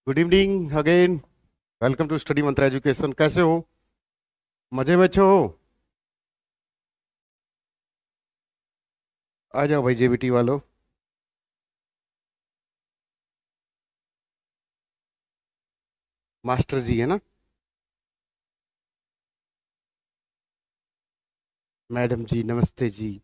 Good evening again. Welcome to study Mantra education. कैसे हो? मजे में अच्छे हो? आ जाओ भाई जेबीटी वालों। मास्टर जी है ना? मैडम जी नमस्ते जी।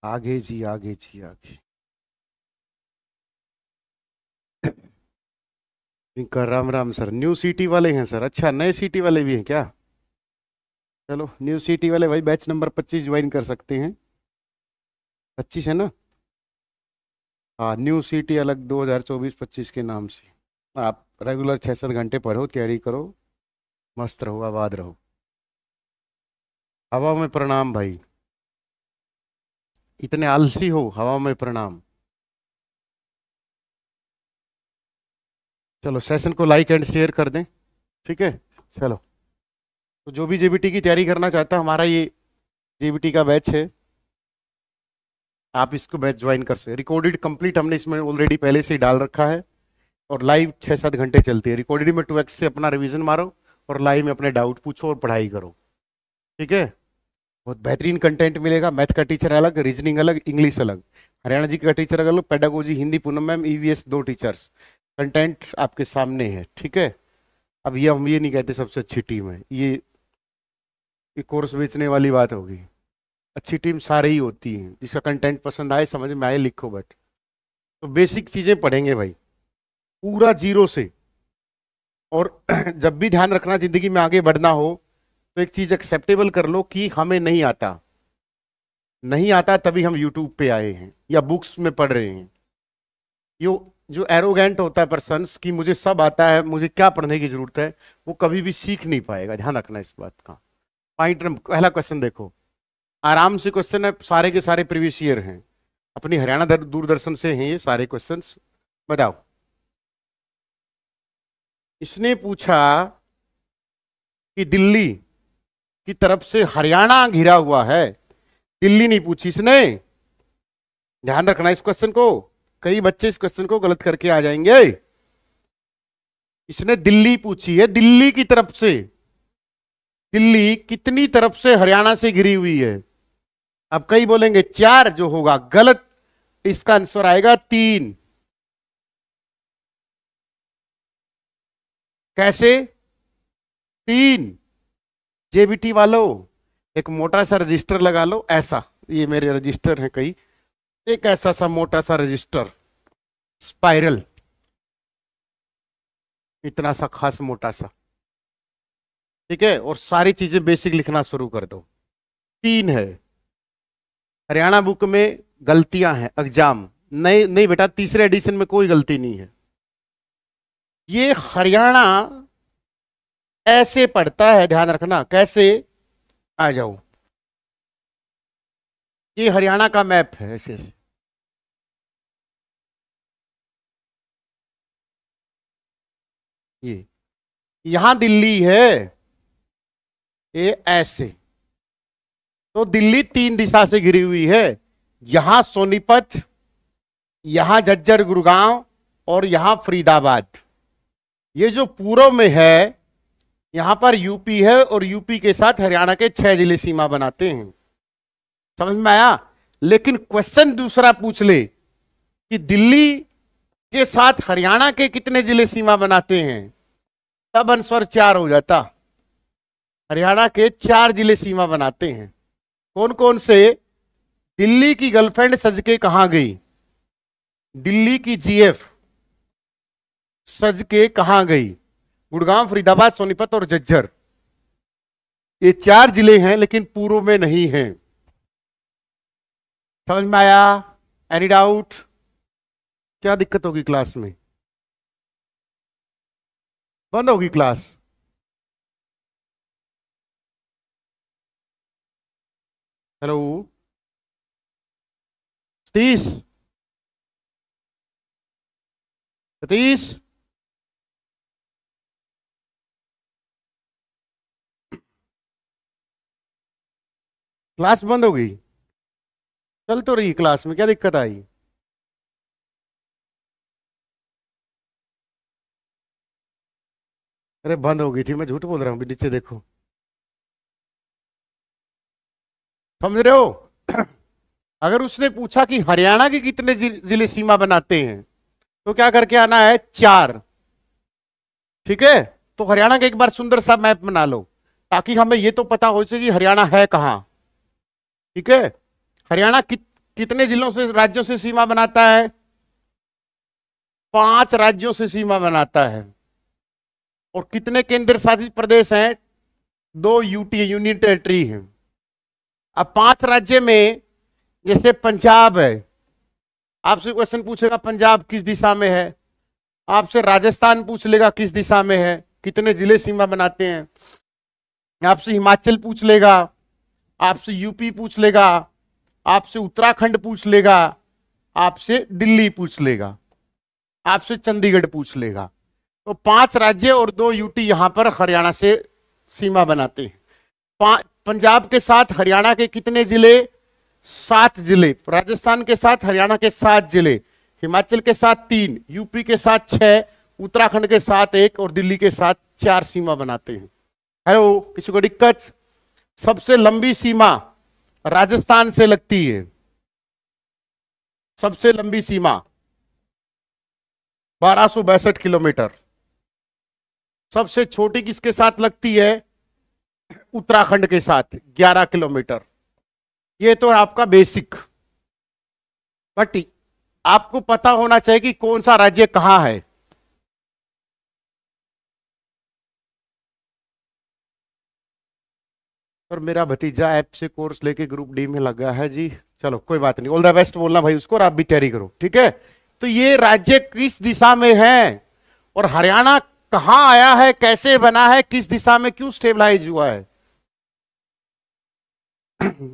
आगे जी आगे जी आगे। इनका Ram Ram sir. New city वाले हैं सर? अच्छा, नए सिटी वाले भी हैं क्या? चलो न्यू सिटी वाले भाई बैच नंबर 25 ज्वाइन कर सकते हैं। 25 है ना? हाँ, न्यू सिटी अलग 2024-25 के नाम से। आप रेगुलर 6-7 घंटे पढ़ो, तैयारी करो, मस्त रहो, आबाद रहो। हवा में प्रणाम भाई। इतने आलसी हो, हवा में प्रणाम। चलो सेशन को लाइक एंड शेयर कर दें। ठीक है। चलो, तो जो भी जेबीटी की तैयारी करना चाहता है, हमारा ये जेबीटी का बैच है। आप इसको बैच ज्वाइन कर सकते। रिकॉर्डेड कंप्लीट हमने इसमें ऑलरेडी पहले से ही डाल रखा है। और लाइव 6-7 घंटे चलती है। रिकॉर्डेड में 2x से अपना रिवीजन मारो और लाइव में अपने डाउट पूछो और पढ़ाई करो। ठीक है। बहुत बेहतरीन कंटेंट मिलेगा। मैथ का टीचर अलग, रीजनिंग अलग, इंग्लिश अलग। हरियाणा जी का टीचर अलग, pedagogy Hindi Poonam ma'am, EVS 2 teachers. Content आपके सामने है। ठीक है। अब ये हम ये नहीं कहते सबसे अच्छी टीम है ये कोर्स बेचने वाली बात होगी। अच्छी टीम सारी ही होती है, जिसका कंटेंट पसंद आए, समझ में आए, लिखो बट। तो बेसिक चीजें पढ़ेंगे भाई, पूरा जीरो से। और जब भी ध्यान रखना, जिंदगी में आगे बढ़ना हो तो एक चीज एक्सेप्टेबल कर लो कि हमें नहीं आता। नहीं आता तभी हम यूट्यूब पे आए हैं या बुक्स में पढ़ रहे हैं। यो जो एरोगेंट होता है पर्सन्स कि मुझे सब आता है, मुझे क्या पढ़ने की जरूरत है, वो कभी भी सीख नहीं पाएगा। ध्यान रखना इस बात का। पॉइंट पहला क्वेश्चन देखो। आराम से क्वेश्चन है, सारे के सारे प्रीवियस ईयर हैं। अपनी हरियाणा दूरदर्शन से हैं ये सारे क्वेश्चंस। बताओ। इसने पूछा कि दिल्ली की तरफ से हरियाणा घिरा हुआ है। दिल्ली नहीं पूछी इसने। ध्यान रखना इस क्वेश्चन को। कई बच्चे इस क्वेश्चन को गलत करके आ जाएंगे। इसने दिल्ली पूछी है, दिल्ली की तरफ से। दिल्ली कितनी तरफ से हरियाणा से घिरी हुई है? अब कई बोलेंगे 4, जो होगा गलत। इसका आंसर आएगा 3। कैसे? 3। जेबीटी वालों, एक मोटा सा रजिस्टर लगा लो ऐसा। ये मेरे रजिस्टर हैं कई। एक ऐसा सा मोटा सा रजिस्टर, स्पाइरल, इतना सा खास मोटा सा। ठीक है। और सारी चीजें बेसिक लिखना शुरू कर दो। 3 है। हरियाणा बुक में गलतियां हैं एग्जाम। नहीं नहीं बेटा, तीसरे एडिशन में कोई गलती नहीं है। ये हरियाणा ऐसे पढ़ता है, ध्यान रखना कैसे। आ जाओ। ये हरियाणा का मैप है ऐसे ऐसे। ये यहां दिल्ली है, ये ऐसे। तो दिल्ली 3 दिशा से घिरी हुई है। यहां सोनीपत, यहां झज्जर गुड़गांव, और यहां फरीदाबाद। ये जो पूर्व में है, यहां पर यूपी है, और यूपी के साथ हरियाणा के 6 जिले सीमा बनाते हैं। समझ में आया? लेकिन क्वेश्चन दूसरा पूछ ले कि दिल्ली के साथ हरियाणा के कितने जिले सीमा बनाते हैं, तब आंसर 4 हो जाता। हरियाणा के 4 जिले सीमा बनाते हैं। कौन कौन से? दिल्ली की गर्लफ्रेंड सज के कहां गई? दिल्ली की जीएफ सज के कहां गई? गुड़गांव, फरीदाबाद, सोनीपत और झज्जर। ये 4 जिले हैं, लेकिन पूर्व में नहीं है। समझ में आया? Any doubt? क्या दिक्कत होगी क्लास में? बंद होगी क्लास? हेलो? 30? सतीश, क्लास बंद हो गई? चल तो रही क्लास में, क्या दिक्कत आई? अरे बंद हो गई थी, मैं झूठ बोल रहा हूँ, नीचे देखो। समझ रहे हो? अगर उसने पूछा कि हरियाणा के कितने जिले सीमा बनाते हैं, तो क्या करके आना है? 4। ठीक है, तो हरियाणा का एक बार सुंदर सा मैप बना लो, ताकि हमें ये तो पता हो सके कि हरियाणा है कहाँ। ठीक है, हरियाणा कितने जिलों से, राज्यों से सीमा बनाता है? 5 राज्यों से सीमा बनाता है। और कितने केंद्र शासित प्रदेश हैं? 2 यूटी, यूनियन टेरिटरी है। अब 5 राज्य में, जैसे पंजाब है, आपसे क्वेश्चन पूछेगा पंजाब किस दिशा में है। आपसे राजस्थान पूछ लेगा किस दिशा में है, कितने जिले सीमा बनाते हैं। आपसे हिमाचल पूछ लेगा, आपसे यूपी पूछ लेगा, आपसे उत्तराखंड पूछ लेगा, आपसे दिल्ली पूछ लेगा, आपसे चंडीगढ़ पूछ लेगा। तो 5 राज्य और 2 यूटी यहां पर हरियाणा से सीमा बनाते हैं। पंजाब के साथ हरियाणा के कितने जिले? 7 जिले। राजस्थान के साथ हरियाणा के 7 जिले, हिमाचल के साथ 3, यूपी के साथ 6, उत्तराखंड के साथ 1 और दिल्ली के साथ 4 सीमा बनाते हैं। हेलो, किसी को दिक्कत? सबसे लंबी सीमा राजस्थान से लगती है, सबसे लंबी सीमा 1262 किलोमीटर। सबसे छोटी किसके साथ लगती है? उत्तराखंड के साथ 11 किलोमीटर। ये तो है आपका बेसिक, बट आपको पता होना चाहिए कि कौन सा राज्य कहां है। और मेरा भतीजा ऐप से कोर्स लेके ग्रुप डी में लगा है जी। चलो कोई बात नहीं, ऑल द बेस्ट बोलना भाई उसको, और आप भी तैयारी करो। ठीक है, तो ये राज्य किस दिशा में है और हरियाणा कहां आया है, कैसे बना है, किस दिशा में क्यों स्टेबलाइज हुआ है?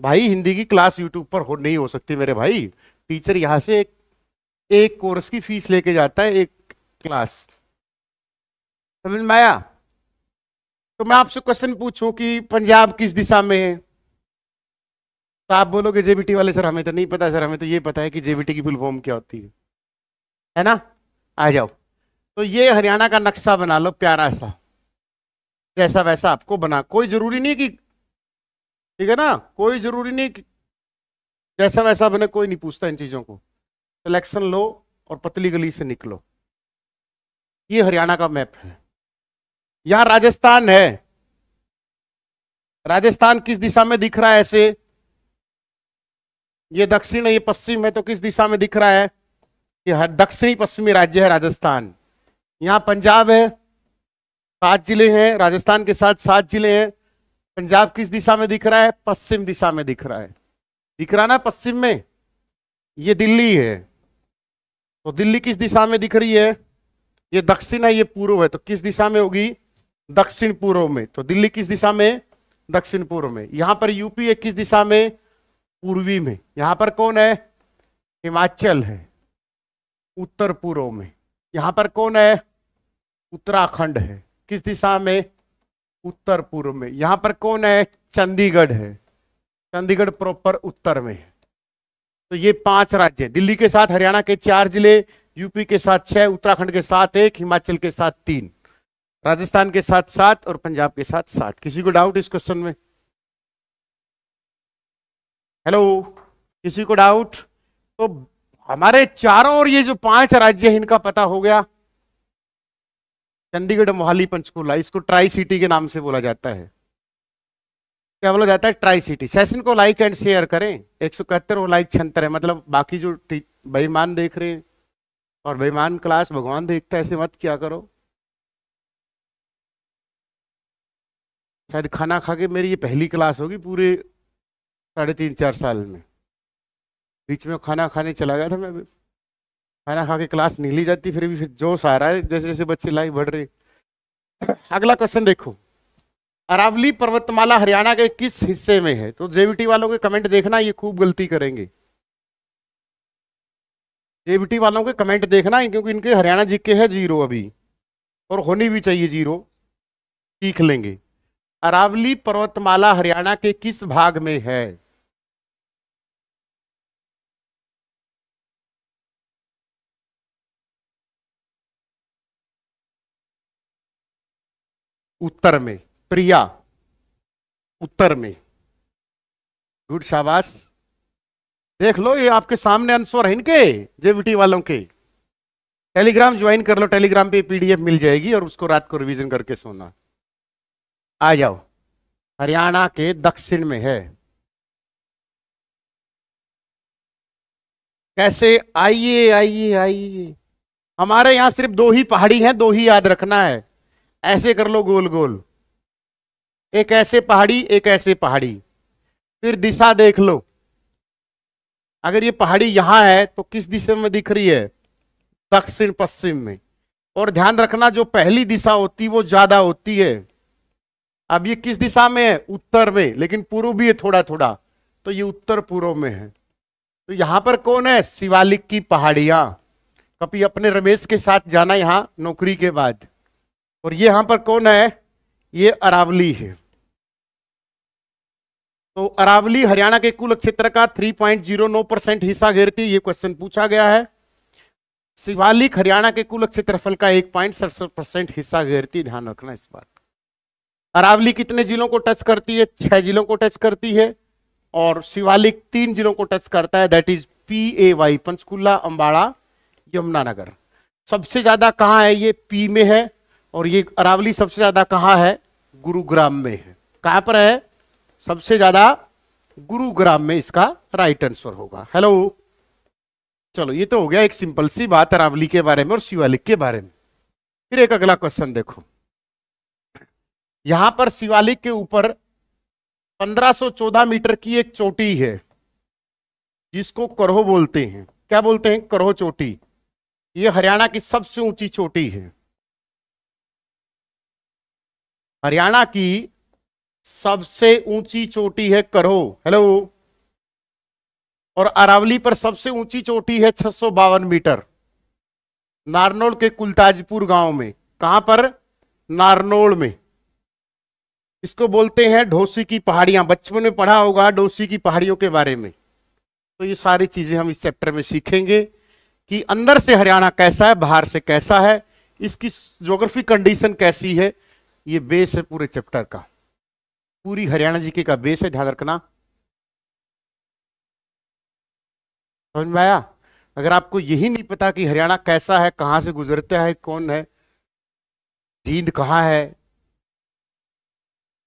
भाई हिंदी की क्लास यूट्यूब पर नहीं हो सकती मेरे भाई। टीचर यहां से एक कोर्स की फीस लेके जाता है, एक क्लास। समझ में आया? तो मैं आपसे क्वेश्चन पूछूं कि पंजाब किस दिशा में है, तो आप बोलोगे जेबीटी वाले सर हमें तो नहीं पता, सर हमें तो ये पता है कि जेबीटी की फुल फॉर्म क्या होती है ना? आ जाओ, तो ये हरियाणा का नक्शा बना लो प्यारा सा, जैसा वैसा आपको बना, कोई जरूरी नहीं कि, ठीक है ना, कोई जरूरी नहीं कि जैसा वैसा बने, कोई नहीं पूछता इन चीजों को। सिलेक्शन लो और पतली गली से निकलो। ये हरियाणा का मैप है। यहां राजस्थान है, राजस्थान किस दिशा में दिख रहा है ऐसे? ये दक्षिण है, ये पश्चिम है, तो किस दिशा में दिख रहा है? ये दक्षिणी पश्चिमी राज्य है राजस्थान। यहां पंजाब है, 7 जिले हैं, राजस्थान के साथ 7 जिले हैं। पंजाब किस दिशा में दिख रहा है? पश्चिम दिशा में दिख रहा है, दिख रहा ना पश्चिम में। ये दिल्ली है, तो दिल्ली किस दिशा में दिख रही है? ये दक्षिण है, ये पूर्व है, तो किस दिशा में होगी? दक्षिण पूर्व में। तो दिल्ली किस दिशा में? दक्षिण पूर्व में। यहां पर यूपी है किस दिशा में? पूर्वी में। यहां पर कौन है? हिमाचल है, उत्तर पूर्व में। यहां पर कौन है? उत्तराखंड है, किस दिशा में? उत्तर पूर्व में। यहां पर कौन है? चंडीगढ़ है, चंडीगढ़ प्रॉपर उत्तर में है। तो ये 5 राज्य, दिल्ली के साथ हरियाणा के 4 जिले, यूपी के साथ 6, उत्तराखंड के साथ 1, हिमाचल के साथ 3, राजस्थान के साथ 7 और पंजाब के साथ 7। किसी को डाउट इस क्वेश्चन में? हेलो, किसी को डाउट? तो हमारे चारों और ये जो 5 राज्य हैं इनका पता हो गया। चंडीगढ़, मोहाली, पंचकुला, इसको ट्राई सिटी के नाम से बोला जाता है। क्या बोला जाता है? Tri city. सेशन को लाइक एंड शेयर करें। 171 और लाइक 76 है, मतलब बाकी जो बेईमान देख रहे हैं, और बेईमान क्लास भगवान देखता है, ऐसे मत क्या करो। शायद खाना खा के मेरी ये पहली क्लास होगी पूरे 3.5-4 साल में। बीच में खाना खाने चला गया था मैं, खाना खा के क्लास नहीं ली जाती, फिर भी फिर जोश आ रहा है जैसे जैसे बच्चे लाइक बढ़ रहे। अगला क्वेश्चन देखो, अरावली पर्वतमाला हरियाणा के किस हिस्से में है? तो जेबीटी वालों के कमेंट देखना, ये खूब गलती करेंगे। जेबीटी वालों के कमेंट देखना है, क्योंकि इनके हरियाणा जीके है 0 अभी, और होनी भी चाहिए 0, सीख लेंगे। अरावली पर्वतमाला हरियाणा के किस भाग में है? उत्तर में। प्रिया, उत्तर में। गुड, शाबाश। देख लो, ये आपके सामने आंसर है इनके, जेबीटी वालों के। टेलीग्राम ज्वाइन कर लो, टेलीग्राम पे पीडीएफ मिल जाएगी, और उसको रात को रिवीजन करके सोना। आ जाओ, हरियाणा के दक्षिण में है। कैसे? आइए आइए आइए। हमारे यहां सिर्फ 2 ही पहाड़ी हैं, 2 ही याद रखना है। ऐसे कर लो गोल गोल, एक ऐसे पहाड़ी, एक ऐसे पहाड़ी। फिर दिशा देख लो, अगर ये पहाड़ी यहां है तो किस दिशा में दिख रही है? दक्षिण पश्चिम में। और ध्यान रखना, जो पहली दिशा होती है वो ज्यादा होती है। अब ये किस दिशा में है? उत्तर में, लेकिन पूर्व भी है थोड़ा थोड़ा, तो ये उत्तर पूर्व में है। तो यहां पर कौन है? शिवालिक की पहाड़ियां। कभी अपने रमेश के साथ जाना यहां नौकरी के बाद। और ये यहां पर कौन है? ये अरावली है। तो अरावली हरियाणा के कुल क्षेत्र का 3.09% हिस्सा घेरती है, ये क्वेश्चन पूछा गया है। शिवालिक हरियाणा के कुल क्षेत्रफल का 1.67% हिस्सा घेरती है, ध्यान रखना इस बात। अरावली कितने जिलों को टच करती है? 6 जिलों को टच करती है। और शिवालिक 3 जिलों को टच करता है, that is PAY, Panchkula, Ambala, Yamunanagar. सबसे ज्यादा कहां है? ये पी में है। और ये अरावली सबसे ज्यादा कहां है? गुरुग्राम में है। कहां पर है? सबसे ज्यादा गुरुग्राम में, इसका राइट आंसर होगा। हेलो, चलो ये तो हो गया एक सिंपल सी बात अरावली के बारे में और शिवालिक के बारे में। फिर एक अगला क्वेश्चन देखो, यहां पर शिवालिक के ऊपर 1514 मीटर की एक चोटी है, जिसको करहो बोलते हैं। क्या बोलते हैं? करहो चोटी। ये हरियाणा की सबसे ऊंची चोटी है। हरियाणा की सबसे ऊंची चोटी है करहो। हेलो। और अरावली पर सबसे ऊंची चोटी है 652 मीटर, नारनौल के कुलताजपुर गांव में। कहां पर? नारनौल में। इसको बोलते हैं ढोसी की पहाड़ियां। बचपन में पढ़ा होगा ढोसी की पहाड़ियों के बारे में। तो ये सारी चीजें हम इस चैप्टर में सीखेंगे कि अंदर से हरियाणा कैसा है, बाहर से कैसा है, इसकी ज्योग्राफी कंडीशन कैसी है। ये बेस है पूरे चैप्टर का, पूरी हरियाणा जीके का बेस है, ध्यान रखना। समझ में आया? अगर आपको यही नहीं पता कि हरियाणा कैसा है, कहां से गुजरता है, कौन है, जींद कहां है,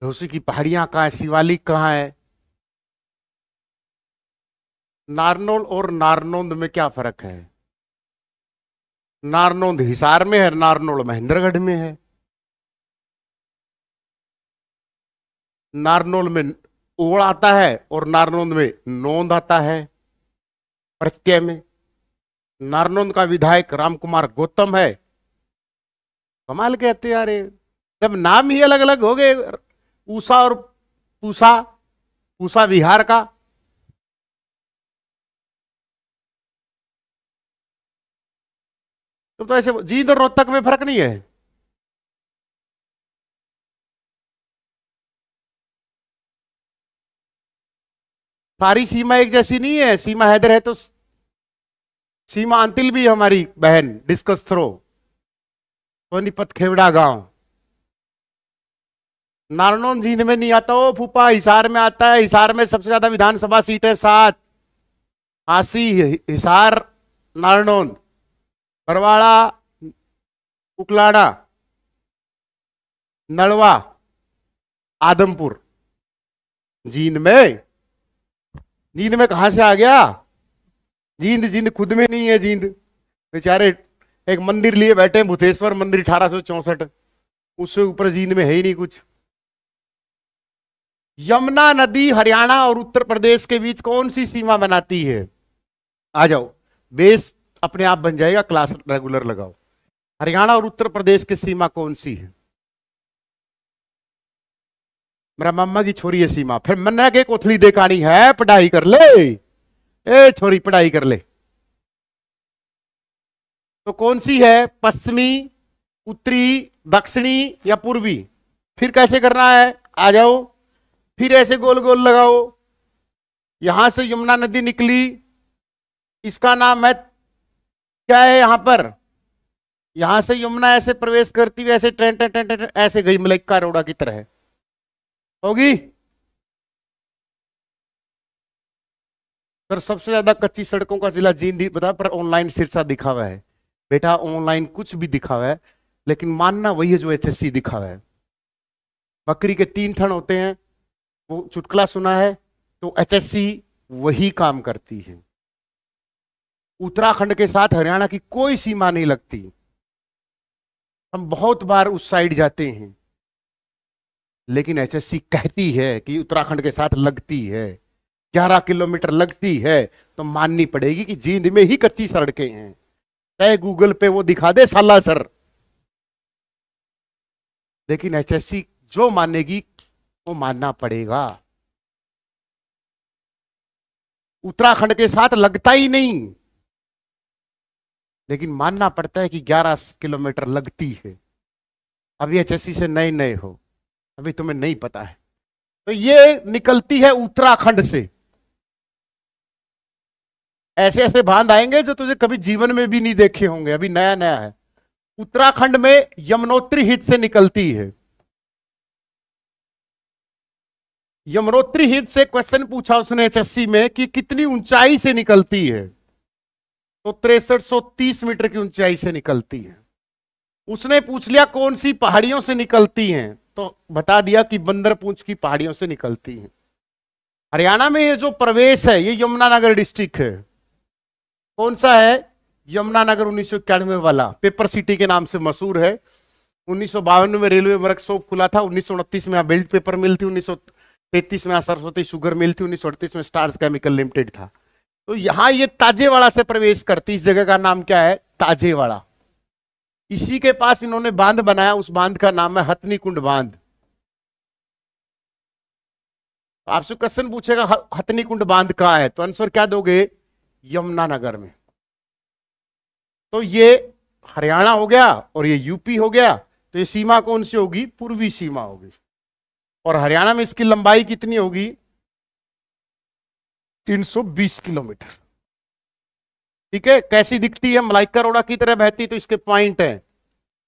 ढोसी की पहाड़ियां कहां है, शिवालिक कहां है, नारनौल और नारनौंद में क्या फर्क है? नारनौंद हिसार में है, नारनौल महेंद्रगढ़ में है। नारनौल में ओड़ आता है और नारनौंद में नौंद आता है प्रत्यय में। नारनौंद का विधायक रामकुमार गौतम है। कमाल कहते यार, जब नाम ही अलग अलग हो गए, ऊषा और पूसा, पूसा बिहार का। तो ऐसे जींद और रोहतक में फर्क नहीं है? सारी सीमा एक जैसी नहीं है। सीमा हैदर है तो सीमा अंतिल भी हमारी बहन, डिस्कस थ्रो, सोनीपत खेवड़ा गांव। नारनौल जींद में नहीं आता हो फूफा, हिसार में आता है। हिसार में सबसे ज्यादा विधानसभा सीट है 7। हांसी, हिसार, नारनौल, बरवाड़ा, उकलाड़ा, नलवा, आदमपुर। जींद में, जींद में कहां से आ गया? जींद, जींद खुद में नहीं है। जींद बेचारे एक मंदिर लिए बैठे हैं, भूतेश्वर मंदिर 1864, उससे ऊपर जींद में है ही नहीं कुछ। यमुना नदी हरियाणा और उत्तर प्रदेश के बीच कौन सी सीमा बनाती है? आ जाओ, बेस अपने आप बन जाएगा, क्लास रेगुलर लगाओ। हरियाणा और उत्तर प्रदेश की सीमा कौन सी है? मेरा मामा की छोरी है सीमा। फिर मन्ना के कोथली देखानी है, पढ़ाई कर ले। ए छोरी पढ़ाई कर ले। तो कौन सी है, पश्चिमी, उत्तरी, दक्षिणी या पूर्वी? फिर कैसे करना है, आ जाओ, फिर ऐसे गोल गोल लगाओ। यहां से यमुना नदी निकली, इसका नाम है क्या है यहां पर, यहां से यमुना ऐसे प्रवेश करती हुई ऐसे ट्रेन ट्रेन ट्रेन ट्रेन ऐसे गई मलाइका अरोड़ा की तरह होगी। सर सबसे ज्यादा कच्ची सड़कों का जिला जींद बता, पर ऑनलाइन सिरसा दिखा हुआ है बेटा, ऑनलाइन कुछ भी दिखा हुआ है, लेकिन मानना वही है जो एचएससी दिखा हुआ है। बकरी के 3 थन होते हैं, वो चुटकुला सुना है, तो एचएससी वही काम करती है। उत्तराखंड के साथ हरियाणा की कोई सीमा नहीं लगती। हम बहुत बार उस साइड जाते हैं, लेकिन एचएससी कहती है कि उत्तराखंड के साथ लगती है, 11 किलोमीटर लगती है, तो माननी पड़ेगी कि जींद में ही कच्ची सड़कें हैं। चाहे गूगल पे वो दिखा दे साला सर, लेकिन एचएससी जो मानेगी वो मानना पड़ेगा। उत्तराखंड के साथ लगता ही नहीं, लेकिन मानना पड़ता है कि 11 किलोमीटर लगती है। अभी एचएससी से नए नए हो, अभी तुम्हें नहीं पता है। तो ये निकलती है उत्तराखंड से। ऐसे ऐसे बांध आएंगे जो तुझे कभी जीवन में भी नहीं देखे होंगे, अभी नया नया है। उत्तराखंड में यमुनोत्री हित से निकलती है। यमुनोत्री हित से क्वेश्चन पूछा उसने एचएससी में कि कितनी ऊंचाई से निकलती है, तो 6330 मीटर की ऊंचाई से निकलती है। उसने पूछ लिया कौन सी पहाड़ियों से निकलती हैं, तो बता दिया कि बंदरपूंछ की पहाड़ियों से निकलती हैं। हरियाणा में ये जो प्रवेश है ये यमुनानगर डिस्ट्रिक्ट है। कौन सा है, यमुनानगर 1991 वाला, पेपर सिटी के नाम से मशहूर है। 1952 में रेलवे वर्कशॉप खुला था, 1929 में यहाँ बेल्ट पेपर मिल थी, 1933 में यहाँ सरस्वती शुगर मिल थी, 1938 में स्टार्स केमिकल लिमिटेड था। तो यहाँ ये ताजेवाड़ा से प्रवेश करती, इस जगह का नाम क्या है, ताजेवाड़ा। इसी के पास इन्होंने बांध बनाया, उस बांध का नाम है हथनी कुंड बांध। आपसे क्वेश्चन पूछेगा हथनी कुंड बांध कहाँ है, तो आंसर क्या दोगे, यमुनानगर में। तो ये हरियाणा हो गया और ये यूपी हो गया, तो ये सीमा कौन सी होगी, पूर्वी सीमा होगी। और हरियाणा में इसकी लंबाई कितनी होगी, 320 किलोमीटर। ठीक है, कैसी दिखती है, मलाइका अरोड़ा की तरह बहती, तो इसके पॉइंट है।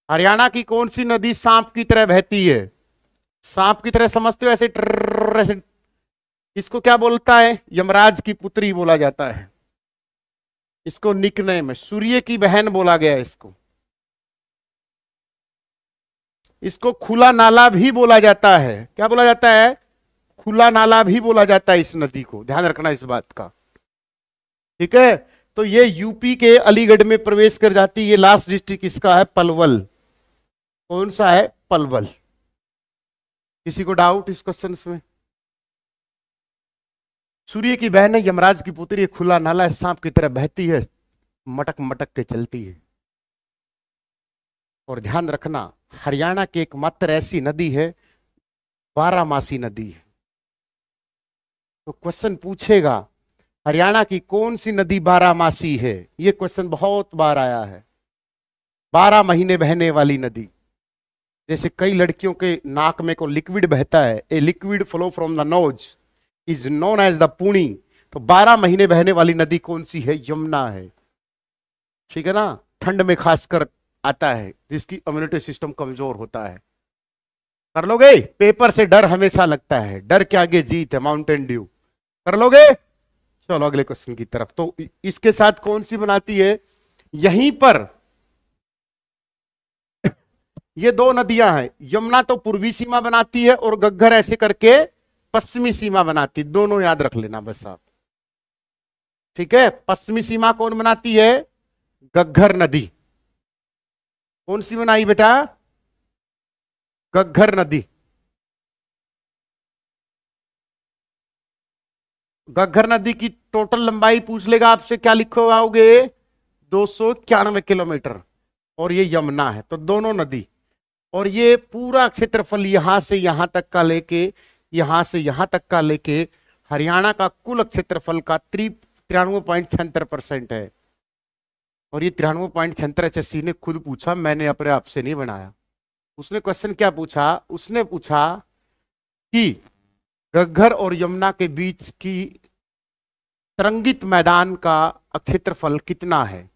हरियाणा की कौन सी नदी सांप की तरह बहती है, सांप की तरह समझते हो ऐसे, इसको क्या बोलता है, यमराज की पुत्री बोला जाता है। इसको निकनेम है, सूर्य की बहन बोला गया है इसको। इसको खुला नाला भी बोला जाता है, क्या बोला जाता है, खुला नाला भी बोला जाता है इस नदी को, ध्यान रखना इस बात का। ठीक है, तो ये यूपी के अलीगढ़ में प्रवेश कर जाती है। ये लास्ट डिस्ट्रिक्ट इसका है पलवल। कौन सा है, पलवल। किसी को डाउट इस क्वेश्चन में? सूर्य की बहन है, यमराज की पुत्री, खुला नाला है, सांप की तरह बहती है, मटक मटक के चलती है। और ध्यान रखना, हरियाणा की एकमात्र ऐसी नदी है, बारामासी नदी है। तो क्वेश्चन पूछेगा हरियाणा की कौन सी नदी बारामासी है, यह क्वेश्चन बहुत बार आया है। 12 महीने बहने वाली नदी, जैसे कई लड़कियों के नाक में को लिक्विड बहता है, a liquid flow from the nose is known as the पुणी। तो 12 महीने बहने वाली नदी कौन सी है, यमुना है। ठीक है ना, ठंड में खासकर आता है, जिसकी इम्यूनिटी सिस्टम कमजोर होता है। कर लोगे, पेपर से डर हमेशा लगता है, डर के आगे जीत है, माउंटेन ड्यू। कर लोगे, चलो अगले क्वेश्चन की तरफ। तो इसके साथ कौन सी बनाती है, यहीं पर ये 2 नदियां हैं, यमुना तो पूर्वी सीमा बनाती है और घग्गर ऐसे करके पश्चिमी सीमा बनाती, दोनों याद रख लेना बस आप। ठीक है, पश्चिमी सीमा कौन बनाती है, घग्गर नदी। कौन सी बनाई बेटा, घग्गर नदी। घग्गर नदी की टोटल लंबाई पूछ लेगा आपसे, क्या लिखोगे, 291 किलोमीटर। और ये यमुना है, तो दोनों नदी। और ये पूरा क्षेत्रफल यहां से यहां तक का लेके, यहां से यहां तक का लेके हरियाणा का कुल क्षेत्रफल का 93.76% है। और ये 93.76 ने खुद पूछा, मैंने अपने आप से नहीं बनाया। उसने क्वेश्चन क्या पूछा? उसने पूछा कि घग्गर और यमुना के बीच की तरंगित मैदान का क्षेत्रफल कितना है।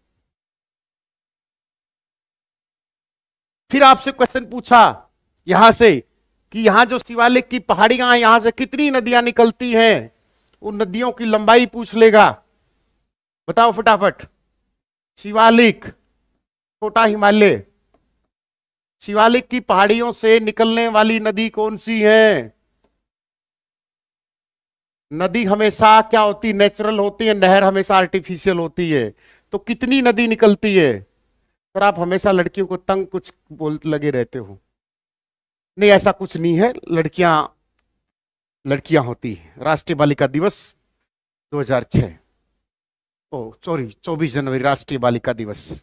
फिर आपसे क्वेश्चन पूछा यहां से कि यहां जो शिवालिक की पहाड़ियां हैं, यहां से कितनी नदियां निकलती हैं, उन नदियों की लंबाई पूछ लेगा। बताओ फटाफट। शिवालिक, छोटा हिमालय, शिवालिक की पहाड़ियों से निकलने वाली नदी कौन सी है? नदी हमेशा क्या होती? नेचुरल होती है, नहर हमेशा आर्टिफिशियल होती है। तो कितनी नदी निकलती है? पर आप हमेशा लड़कियों को तंग कुछ बोल लगे रहते हो। नहीं, ऐसा कुछ नहीं है, लड़कियां लड़कियां होती हैं। राष्ट्रीय बालिका दिवस 2006, ओ सॉरी 24 जनवरी राष्ट्रीय बालिका दिवस,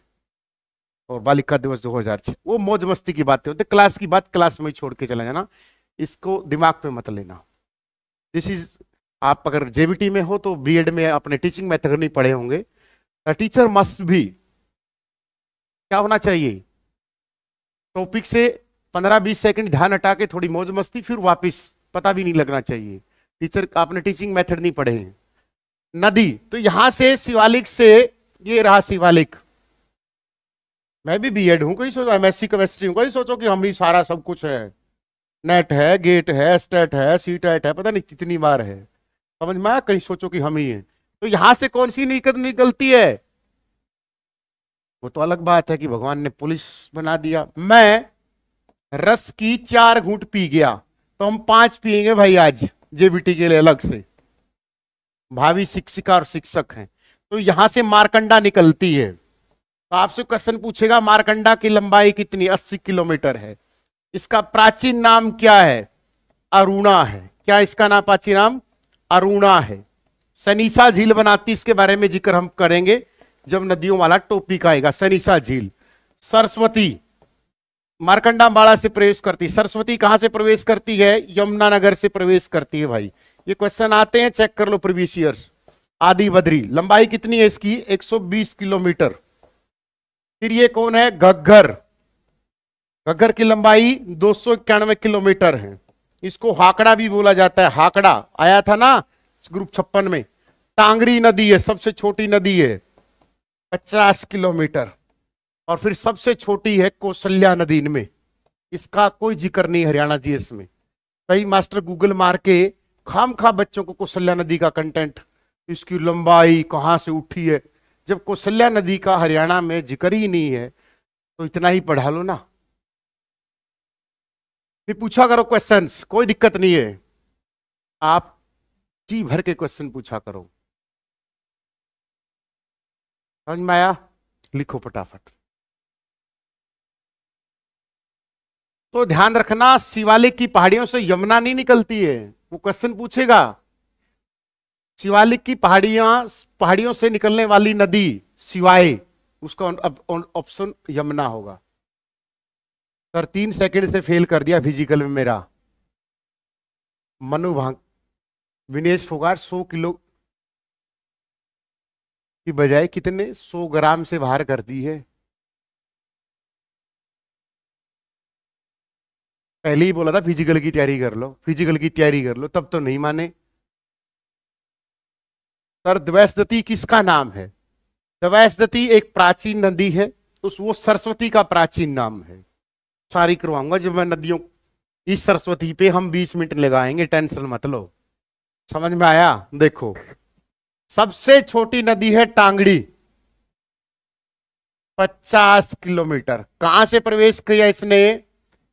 और बालिका दिवस 2006 वो मौज मस्ती की बातें होती। क्लास की बात क्लास में ही छोड़ के चला जाना, इसको दिमाग पे मत लेना। दिस इज, आप अगर जेबीटी में हो तो बीएड में अपने टीचिंग मेथड नहीं पढ़े होंगे। टीचर मस्ट भी क्या होना चाहिए? टॉपिक से 15-20 सेकंड ध्यान हटा के थोड़ी मौज मस्ती, फिर वापस, पता भी नहीं लगना चाहिए। टीचर, आपने टीचिंग मेथड नहीं पढ़े हैं। नदी, तो यहां से शिवालिक से, ये रहा शिवालिक। मैं भी बीएड हूं, कोई सोचो एमएससी केमिस्ट्री हूं, कोई सोचो कि हम भी सारा सब कुछ है, नेट है, गेट है, स्टेट है, सीटेट है, पता नहीं कितनी बार है, समझ में आया? कहीं सोचो कि हम ही हैं। तो यहां से कौन सी निकलती है? वो तो अलग बात है कि भगवान ने पुलिस बना दिया। मैं रस की 4 घूंट पी गया, तो हम 5 पिएंगे भाई आज, जेबीटी के लिए अलग से। भावी शिक्षिका और शिक्षक हैं। तो यहां से मारकंडा निकलती है। तो आपसे क्वेश्चन पूछेगा मारकंडा की लंबाई कितनी? 80 किलोमीटर है। इसका प्राचीन नाम क्या है? अरुणा है। क्या इसका नाम प्राचीन नाम? अरुणा है। सनीसा झील बनाती, इसके बारे में जिक्र हम करेंगे जब नदियों वाला टॉपिक आएगा। सनीसा झील। सरस्वती मारकंडा बाड़ा से प्रवेश करती। सरस्वती कहां से प्रवेश करती है? यमुनानगर से प्रवेश करती है भाई। ये क्वेश्चन आते हैं, चेक कर लो प्रीवियस ईयर्स। आदि बद्री, लंबाई कितनी है इसकी? 120 किलोमीटर। फिर ये कौन है? घग्गर। घग्गर की लंबाई 291 किलोमीटर है। इसको हाकड़ा भी बोला जाता है। हाकड़ा आया था ना ग्रुप 56 में। टांगरी नदी है, सबसे छोटी नदी है, 50 किलोमीटर। और फिर सबसे छोटी है कौशल्या नदी इनमें, इसका कोई जिक्र नहीं हरियाणा जीएस में। कई मास्टर गूगल मार के खाम खा बच्चों को कौशल्या नदी का कंटेंट, इसकी लंबाई कहां से उठी है, जब कौशल्या नदी का हरियाणा में जिक्र ही नहीं है तो इतना ही पढ़ा लो ना। फिर पूछा करो क्वेश्चंस, कोई दिक्कत नहीं है, आप जी भर के क्वेश्चन पूछा करो। समझ में आया? लिखो फटाफट। तो ध्यान रखना, शिवालिक की पहाड़ियों से यमुना नहीं निकलती है। वो क्वेश्चन पूछेगा शिवालिक की पहाड़ियों से निकलने वाली नदी शिवाय, उसका ऑप्शन यमुना होगा। सर 3 सेकंड से फेल कर दिया फिजिकल में मेरा। मनु भांग विनेश फोगाट 100 किलो की बजाय कितने 100 ग्राम से बाहर कर दी है। पहले ही बोला था फिजिकल की तैयारी कर लो, फिजिकल की तैयारी कर लो, तब तो नहीं माने। सर द्वैसदती किसका नाम है? द्वैसदती एक प्राचीन नदी है, वो सरस्वती का प्राचीन नाम है। सारी करवाऊंगा जब मैं नदियों, इस सरस्वती पे हम 20 मिनट लगाएंगे, टेंशन मत लो। समझ में आया? देखो, सबसे छोटी नदी है टांगड़ी, 50 किलोमीटर। कहां से प्रवेश किया इसने?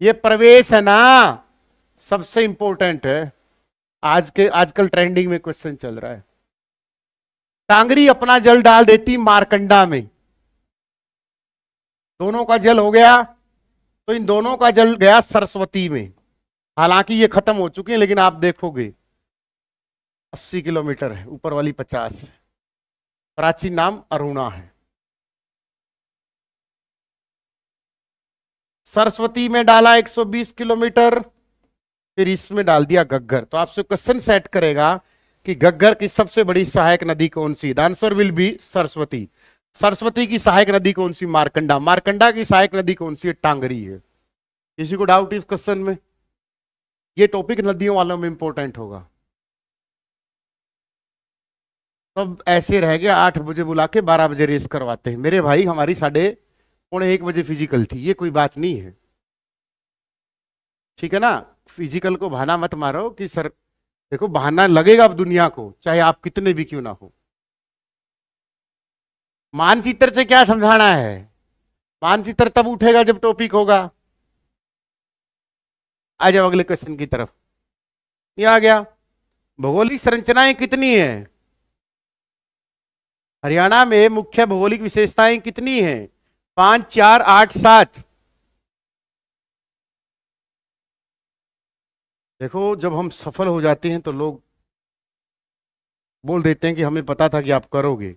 ये प्रवेश है ना, सबसे इंपॉर्टेंट है। आजकल ट्रेंडिंग में क्वेश्चन चल रहा है। टांगरी अपना जल डाल देती मारकंडा में, दोनों का जल हो गया, तो इन दोनों का जल गया सरस्वती में। हालांकि ये खत्म हो चुकी है, लेकिन आप देखोगे 80 किलोमीटर है, ऊपर वाली 50 है। प्राचीन नाम अरुणा है। सरस्वती में डाला 120 किलोमीटर, फिर इसमें डाल दिया घग्गर। तो आपसे क्वेश्चन सेट करेगा कि घग्गर की सबसे बड़ी सहायक नदी कौन सी? The answer will be Saraswati. Saraswati की सहायक नदी कौन सी? मारकंडा। मारकंडा की सहायक नदी कौन सी है? टांगरी है। किसी को डाउट इस क्वेश्चन में? ये टॉपिक नदियों वालों में इंपॉर्टेंट होगा। तब ऐसे रह गया, 8 बजे बुला के 12 बजे रेस करवाते हैं। मेरे भाई हमारी 12:45 फिजिकल थी, ये कोई बात नहीं है, ठीक है ना। फिजिकल को बहाना मत मारो कि सर, देखो बहाना लगेगा अब दुनिया को, चाहे आप कितने भी क्यों ना हो। मानचित्र से क्या समझाना है? मानचित्र तब उठेगा जब टॉपिक होगा। आ जाओ अगले क्वेश्चन की तरफ। ये आ गया, भौगोलिक संरचनाएं कितनी है? हरियाणा में मुख्य भौगोलिक विशेषताएं कितनी हैं? 5, 4, 8, 7। देखो जब हम सफल हो जाते हैं तो लोग बोल देते हैं कि हमें पता था कि आप करोगे,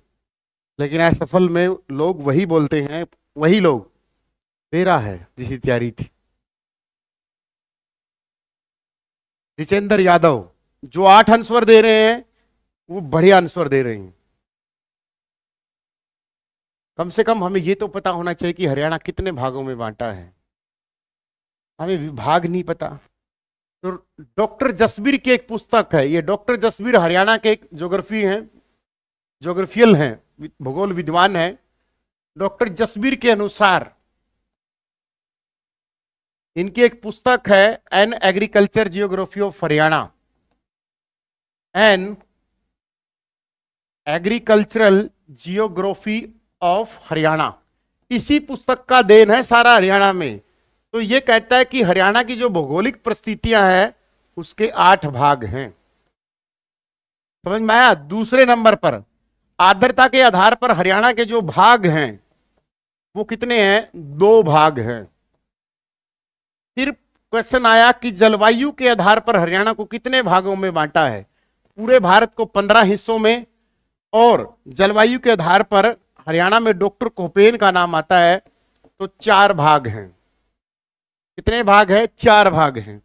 लेकिन असफल में लोग वही बोलते हैं, वही लोग, मेरा है जिसकी तैयारी थी। जितेंद्र यादव जो 8 आंसर दे रहे हैं वो बढ़िया आंसर दे रहे हैं। कम से कम हमें ये तो पता होना चाहिए कि हरियाणा कितने भागों में बांटा है। हमें विभाग नहीं पता। तो डॉक्टर जसबीर की एक पुस्तक है, ये डॉक्टर जसबीर हरियाणा के एक ज्योग्राफी हैं, ज्योग्राफियल हैं, भूगोल विद्वान हैं। डॉक्टर जसबीर के अनुसार इनकी एक पुस्तक है an agriculture geography of Haryana, an agricultural geography of Haryana. इसी पुस्तक का देन है सारा हरियाणा में। तो ये कहता है कि हरियाणा की जो भौगोलिक परिस्थितियां हैं उसके 8 भाग हैं। समझ में आया? दूसरे नंबर पर आर्द्रता के आधार पर हरियाणा के जो भाग हैं वो कितने हैं? 2 भाग हैं। फिर क्वेश्चन आया कि जलवायु के आधार पर हरियाणा को कितने भागों में बांटा है? पूरे भारत को 15 हिस्सों में, और जलवायु के आधार पर हरियाणा में डॉक्टर कोपेन का नाम आता है तो 4 भाग हैं। कितने भाग हैं? 4 भाग हैं।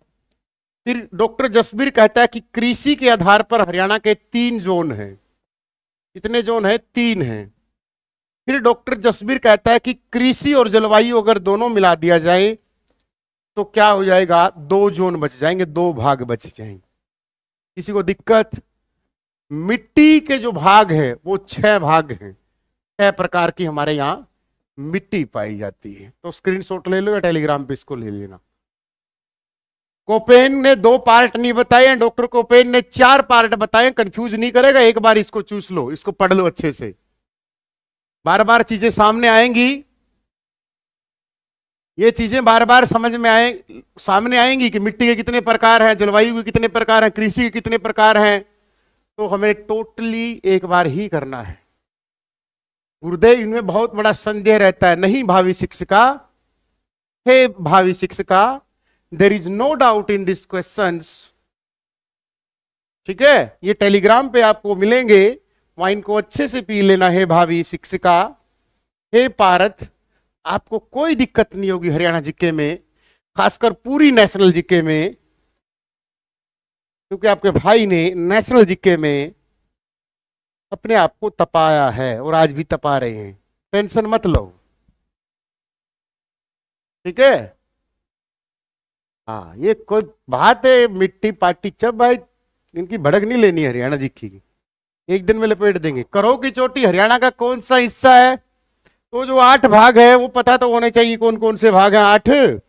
फिर डॉक्टर जसबीर कहता है कि कृषि के आधार पर हरियाणा के 3 जोन हैं। कितने जोन हैं? 3 हैं। फिर डॉक्टर जसबीर कहता है कि कृषि और जलवायु अगर दोनों मिला दिया जाए तो क्या हो जाएगा? 2 जोन बच जाएंगे, 2 भाग बच जाएंगे। किसी को दिक्कत? मिट्टी के जो भाग है वो 6 भाग हैं। 6 प्रकार की हमारे यहां मिट्टी पाई जाती है। तो स्क्रीनशॉट ले लो या टेलीग्राम पे इसको ले लेना। कोपेन ने 2 पार्ट नहीं बताए, डॉक्टर कोपेन ने 4 पार्ट बताए। कंफ्यूज नहीं करेगा, एक बार इसको चूस लो, इसको पढ़ लो अच्छे से, बार बार चीजें सामने आएंगी। ये चीजें बार बार समझ में सामने आएंगी कि मिट्टी के कितने प्रकार हैं, जलवायु के कितने प्रकार हैं, कृषि के कितने प्रकार हैं। तो हमें टोटली एक बार ही करना है। गुरुदेव इनमें बहुत बड़ा संदेह रहता है। नहीं भावी शिक्षिका, हे भावी शिक्षिका, there is no doubt in this questions. ठीक है, ये टेलीग्राम पे आपको मिलेंगे, वाइन को अच्छे से पी लेना है भावी शिक्षिका। हे पारथ, आपको कोई दिक्कत नहीं होगी हरियाणा जीके में, खासकर पूरी नेशनल जीके में, क्योंकि आपके भाई ने नेशनल जीके में अपने आप को तपाया है और आज भी तपा रहे हैं। टेंशन मत लो, ठीक है। हाँ, ये कोई बात है मिट्टी पार्टी चब भाई, इनकी भड़क नहीं लेनी हरियाणा जी की, एक दिन में लपेट देंगे। करो की चोटी हरियाणा का कौन सा हिस्सा है? तो जो 8 भाग है वो पता तो होने चाहिए कौन कौन से भाग हैं। 8।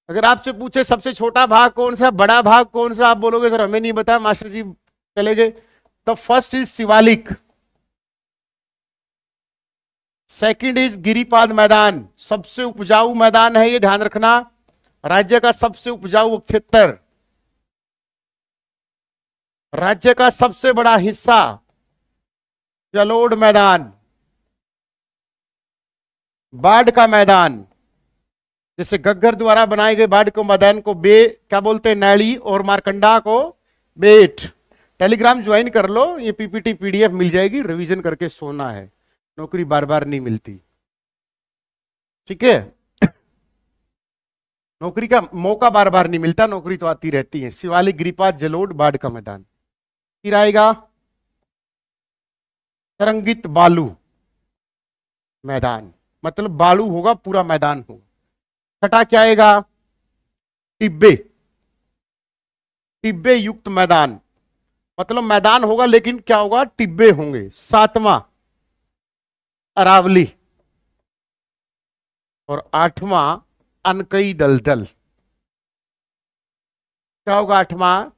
अगर आपसे पूछे सबसे छोटा भाग कौन सा, बड़ा भाग कौन सा, आप बोलोगे सर हमें नहीं बताया, मास्टर जी चले गए। The first is Shivalik, second is गिरिपाद मैदान, सबसे उपजाऊ मैदान है ये, ध्यान रखना। राज्य का सबसे उपजाऊ क्षेत्र, राज्य का सबसे बड़ा हिस्सा जलोढ़ मैदान, बाढ़ का मैदान, जैसे गग्गर द्वारा बनाए गए बाढ़ को मैदान को क्या बोलते हैं? नैली, और मारकंडा को बेट। टेलीग्राम ज्वाइन कर लो, ये पीपीटी पीडीएफ मिल जाएगी, रिवीजन करके सोना है, नौकरी बार बार नहीं मिलती, ठीक है। नौकरी का मौका बार बार नहीं मिलता, नौकरी तो आती रहती है। शिवालिक, गिरिपाद, जलोढ़, बाढ़ का मैदान। फिर आएगा तरंगित बालू, मैदान, मतलब बालू होगा, पूरा मैदान होगा। छठा क्या आएगा? टिब्बे, टिब्बे युक्त मैदान, मतलब मैदान होगा लेकिन क्या होगा? टिब्बे होंगे। सातवां अरावली, और आठवां अनकई दलदल। क्या होगा आठवां?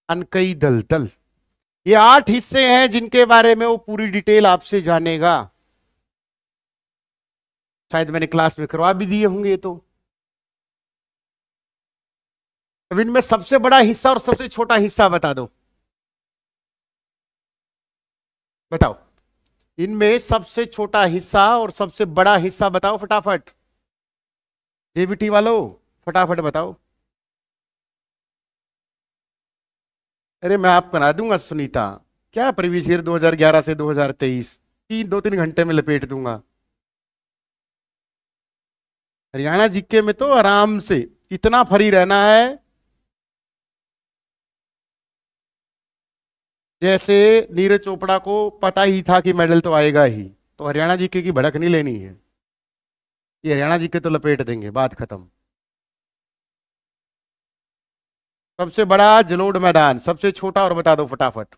अनकई दलदल। ये 8 हिस्से हैं जिनके बारे में वो पूरी डिटेल आपसे जानेगा। शायद मैंने क्लास में करवा भी दिए होंगे। तो अब इनमें सबसे बड़ा हिस्सा और सबसे छोटा हिस्सा बता दो, बताओ। इनमें सबसे छोटा हिस्सा और सबसे बड़ा हिस्सा बताओ फटाफट, जेबीटी वालों फटाफट बताओ। अरे मैं आप बना दूंगा सुनीता, क्या प्रीवियस ईयर 2011 से 2023 2-3 घंटे में लपेट दूंगा। हरियाणा जीके में तो आराम से इतना फ्री रहना है जैसे नीरज चोपड़ा को पता ही था कि मेडल तो आएगा ही, तो हरियाणा जीके की भड़क नहीं लेनी है। ये हरियाणा जीके तो लपेट देंगे, बात खत्म। सबसे बड़ा जलोढ़ मैदान, सबसे छोटा और बता दो फटाफट।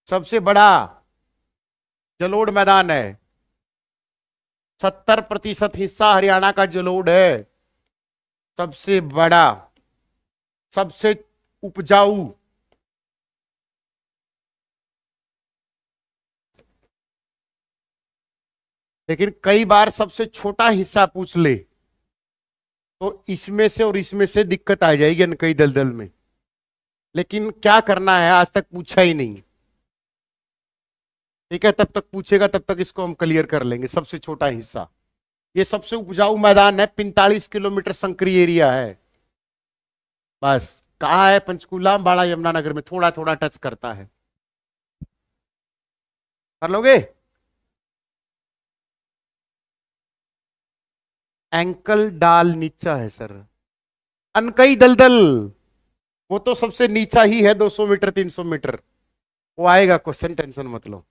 सबसे बड़ा जलोढ़ मैदान है, 70% हिस्सा हरियाणा का जलोढ़ है। सबसे बड़ा, सबसे उपजाऊ, लेकिन कई बार सबसे छोटा हिस्सा पूछ ले तो इसमें से और इसमें से दिक्कत आ जाएगी अनकई दलदल में। लेकिन क्या करना है, आज तक पूछा ही नहीं, ठीक है? तब तक पूछेगा तब तक इसको हम क्लियर कर लेंगे। सबसे छोटा हिस्सा, ये सबसे उपजाऊ मैदान है, 45 किलोमीटर संकरी एरिया है। बस कहाँ है? पंचकूला, बाड़ा, यमुनानगर में थोड़ा थोड़ा टच करता है। कर लोगे? एंकल डाल नीचा है सर। अनकई दलदल वो तो सबसे नीचा ही है, 200 मीटर 300 मीटर, वो आएगा क्वेश्चन, टेंशन मत लो।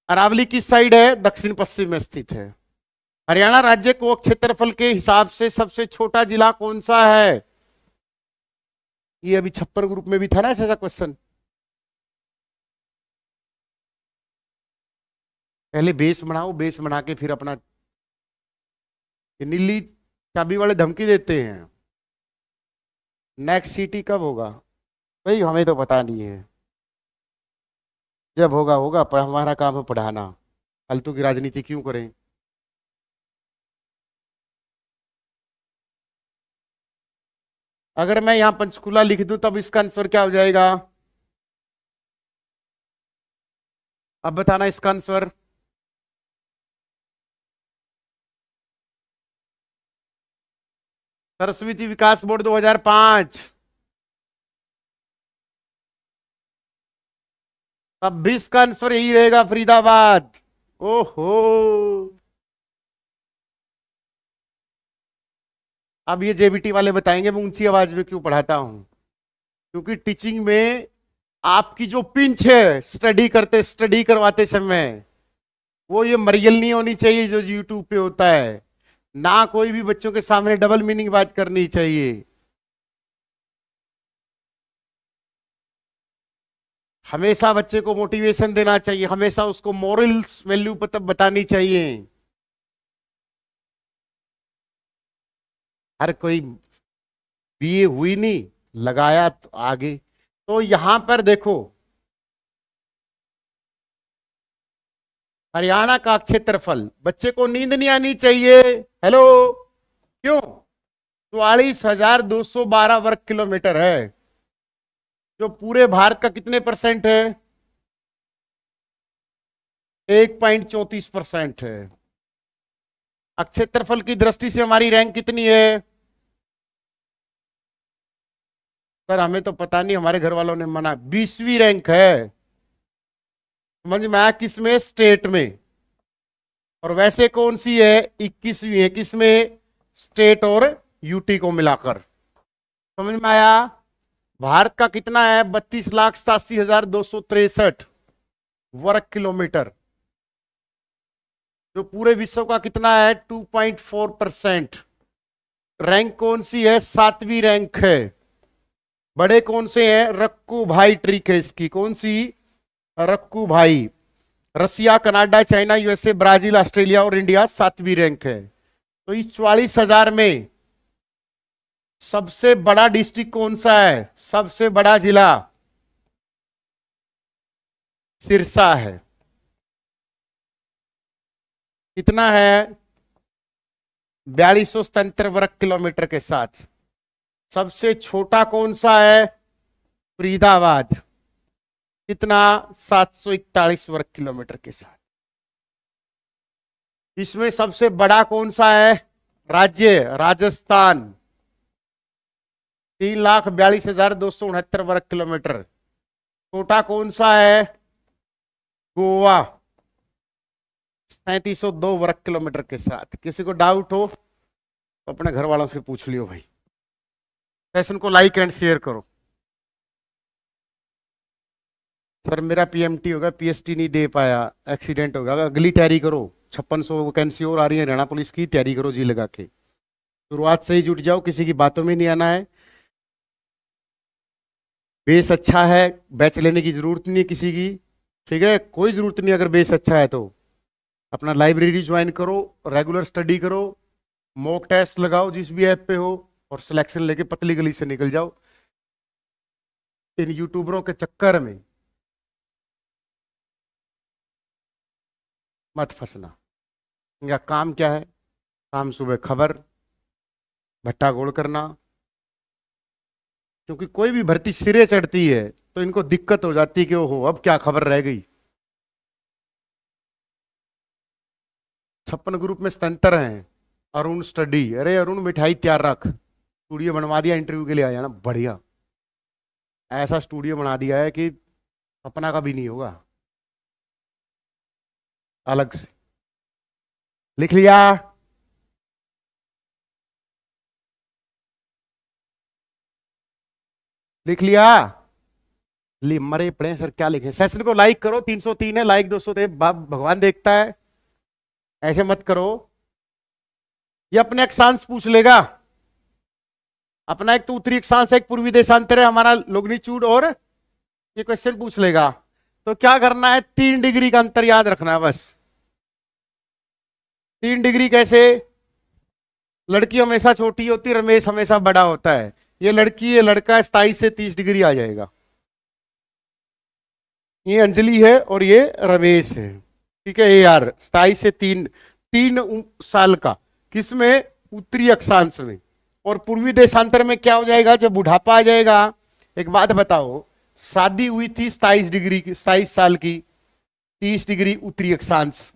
अरावली किस साइड है? दक्षिण पश्चिम में स्थित है। हरियाणा राज्य को क्षेत्रफल के हिसाब से सबसे छोटा जिला कौन सा है? ये अभी 56 ग्रुप में भी था ना ऐसा क्वेश्चन। पहले बेस बनाओ, बेस बना के फिर अपना, नीली चाबी वाले धमकी देते हैं। नेक्स्ट सिटी कब होगा भाई? हमें तो पता नहीं है, जब होगा होगा, पर हमारा काम है पढ़ाना, फालतू की राजनीति क्यों करें? अगर मैं यहां पंचकूला लिख दूं तब इसका आंसर क्या हो जाएगा? अब बताना इसका आंसर। सरस्वती विकास बोर्ड 2005। तब भी इसका आंसर यही रहेगा, फरीदाबाद। ओहो, अब ये जेबीटी वाले बताएंगे मैं ऊंची आवाज में क्यों पढ़ाता हूं। क्योंकि टीचिंग में आपकी जो पिंच है स्टडी करवाते समय, वो ये मरियल नहीं होनी चाहिए जो यूट्यूब पे होता है। ना कोई भी बच्चों के सामने डबल मीनिंग बात करनी चाहिए। हमेशा बच्चे को मोटिवेशन देना चाहिए, हमेशा उसको मॉरल्स वैल्यू बतानी चाहिए। हर कोई बीए हुई नहीं, लगाया तो आगे। तो यहां पर देखो, हरियाणा का क्षेत्रफल, बच्चे को नींद नहीं आनी चाहिए। हेलो, क्यों? 44,212 वर्ग किलोमीटर है, जो पूरे भारत का कितने परसेंट है? 1.34% है। क्षेत्रफल की दृष्टि से हमारी रैंक कितनी है? सर हमें तो पता नहीं, हमारे घर वालों ने मना, 20वीं रैंक है। समझ में आया? किसमें? स्टेट में। और वैसे कौन सी है? 21वीं है। किसमें? स्टेट और यूटी को मिलाकर। समझ में आया? भारत का कितना है? 32,87,263 वर्ग किलोमीटर। जो पूरे विश्व का कितना है 2.4%। रैंक कौन सी है? 7वीं रैंक है। बड़े कौन से हैं? रक्कू भाई ट्रिक है इसकी। कौन सी? रक्कू भाई। Russia, Canada, China, USA, Brazil, Australia और इंडिया 7वीं रैंक है। तो इस 44,000 में सबसे बड़ा डिस्ट्रिक्ट कौन सा है? सबसे बड़ा जिला सिरसा है। कितना है? 4277 वर्ग किलोमीटर के साथ। सबसे छोटा कौन सा है? फरीदाबाद। कितना? 741 वर्ग किलोमीटर के साथ। इसमें सबसे बड़ा कौन सा है राज्य? राजस्थान। 3,42,269 वर्ग किलोमीटर। छोटा कौन सा है? गोवा। 3702 वर्ग किलोमीटर के साथ। किसी को डाउट हो तो अपने घर वालों से पूछ लियो भाई। सेशन को लाइक एंड शेयर करो। सर मेरा पीएमटी होगा, पीएसटी नहीं दे पाया, एक्सीडेंट होगा। अगली तैयारी करो। 5600 वैकेंसी और आ रही है हरियाणा पुलिस की, तैयारी करो जी लगा के। शुरुआत से ही जुट जाओ, किसी की बातों में नहीं आना है। बेस अच्छा है, बैच लेने की जरूरत नहीं है किसी की, ठीक है? कोई जरूरत नहीं अगर बेस अच्छा है तो। अपना लाइब्रेरी ज्वाइन करो, रेगुलर स्टडी करो, मॉक टेस्ट लगाओ जिस भी ऐप पे हो, और सिलेक्शन लेके पतली गली से निकल जाओ। इन यूट्यूबरों के चक्कर में मत फंसना। इनका काम क्या है? काम सुबह खबर, भट्टा गोल करना। क्योंकि कोई भी भर्ती सिरे चढ़ती है तो इनको दिक्कत हो जाती है कि ओहो अब क्या खबर रह गई। 56 ग्रुप में स्टंटर हैं। अरुण स्टडी, अरे अरुण मिठाई तैयार रख, स्टूडियो बनवा दिया, इंटरव्यू के लिए आ जाना। बढ़िया, ऐसा स्टूडियो बना दिया है कि सपना का भी नहीं होगा। अलग से लिख लिया? लिख लिया? मरे पड़े सर क्या लिखे। सेशन को लाइक करो, 303 है लाइक, 200 दे भगवान देखता है। ऐसे मत करो। ये अपने अक्षांश पूछ लेगा अपना। एक तो उत्तरी अक्षांश है, एक पूर्वी देशांतर है हमारा लोग्निट्यूड, और ये क्वेश्चन पूछ लेगा। तो क्या करना है? 3 डिग्री का अंतर याद रखना है बस। 3 डिग्री कैसे? लड़की हमेशा छोटी होती, रमेश हमेशा बड़ा होता है। ये लड़की, ये लड़का 27 से 30 डिग्री आ जाएगा। ये अंजलि है और ये रमेश है, ठीक है? ये यार 27 से 3 साल का, किसमें? उत्तरी अक्षांश में। और पूर्वी देशांतर में क्या हो जाएगा जब बुढ़ापा आ जाएगा? एक बात बताओ, शादी हुई थी 27 डिग्री की, 27 साल की, 30 डिग्री उत्तरी अक्षांश,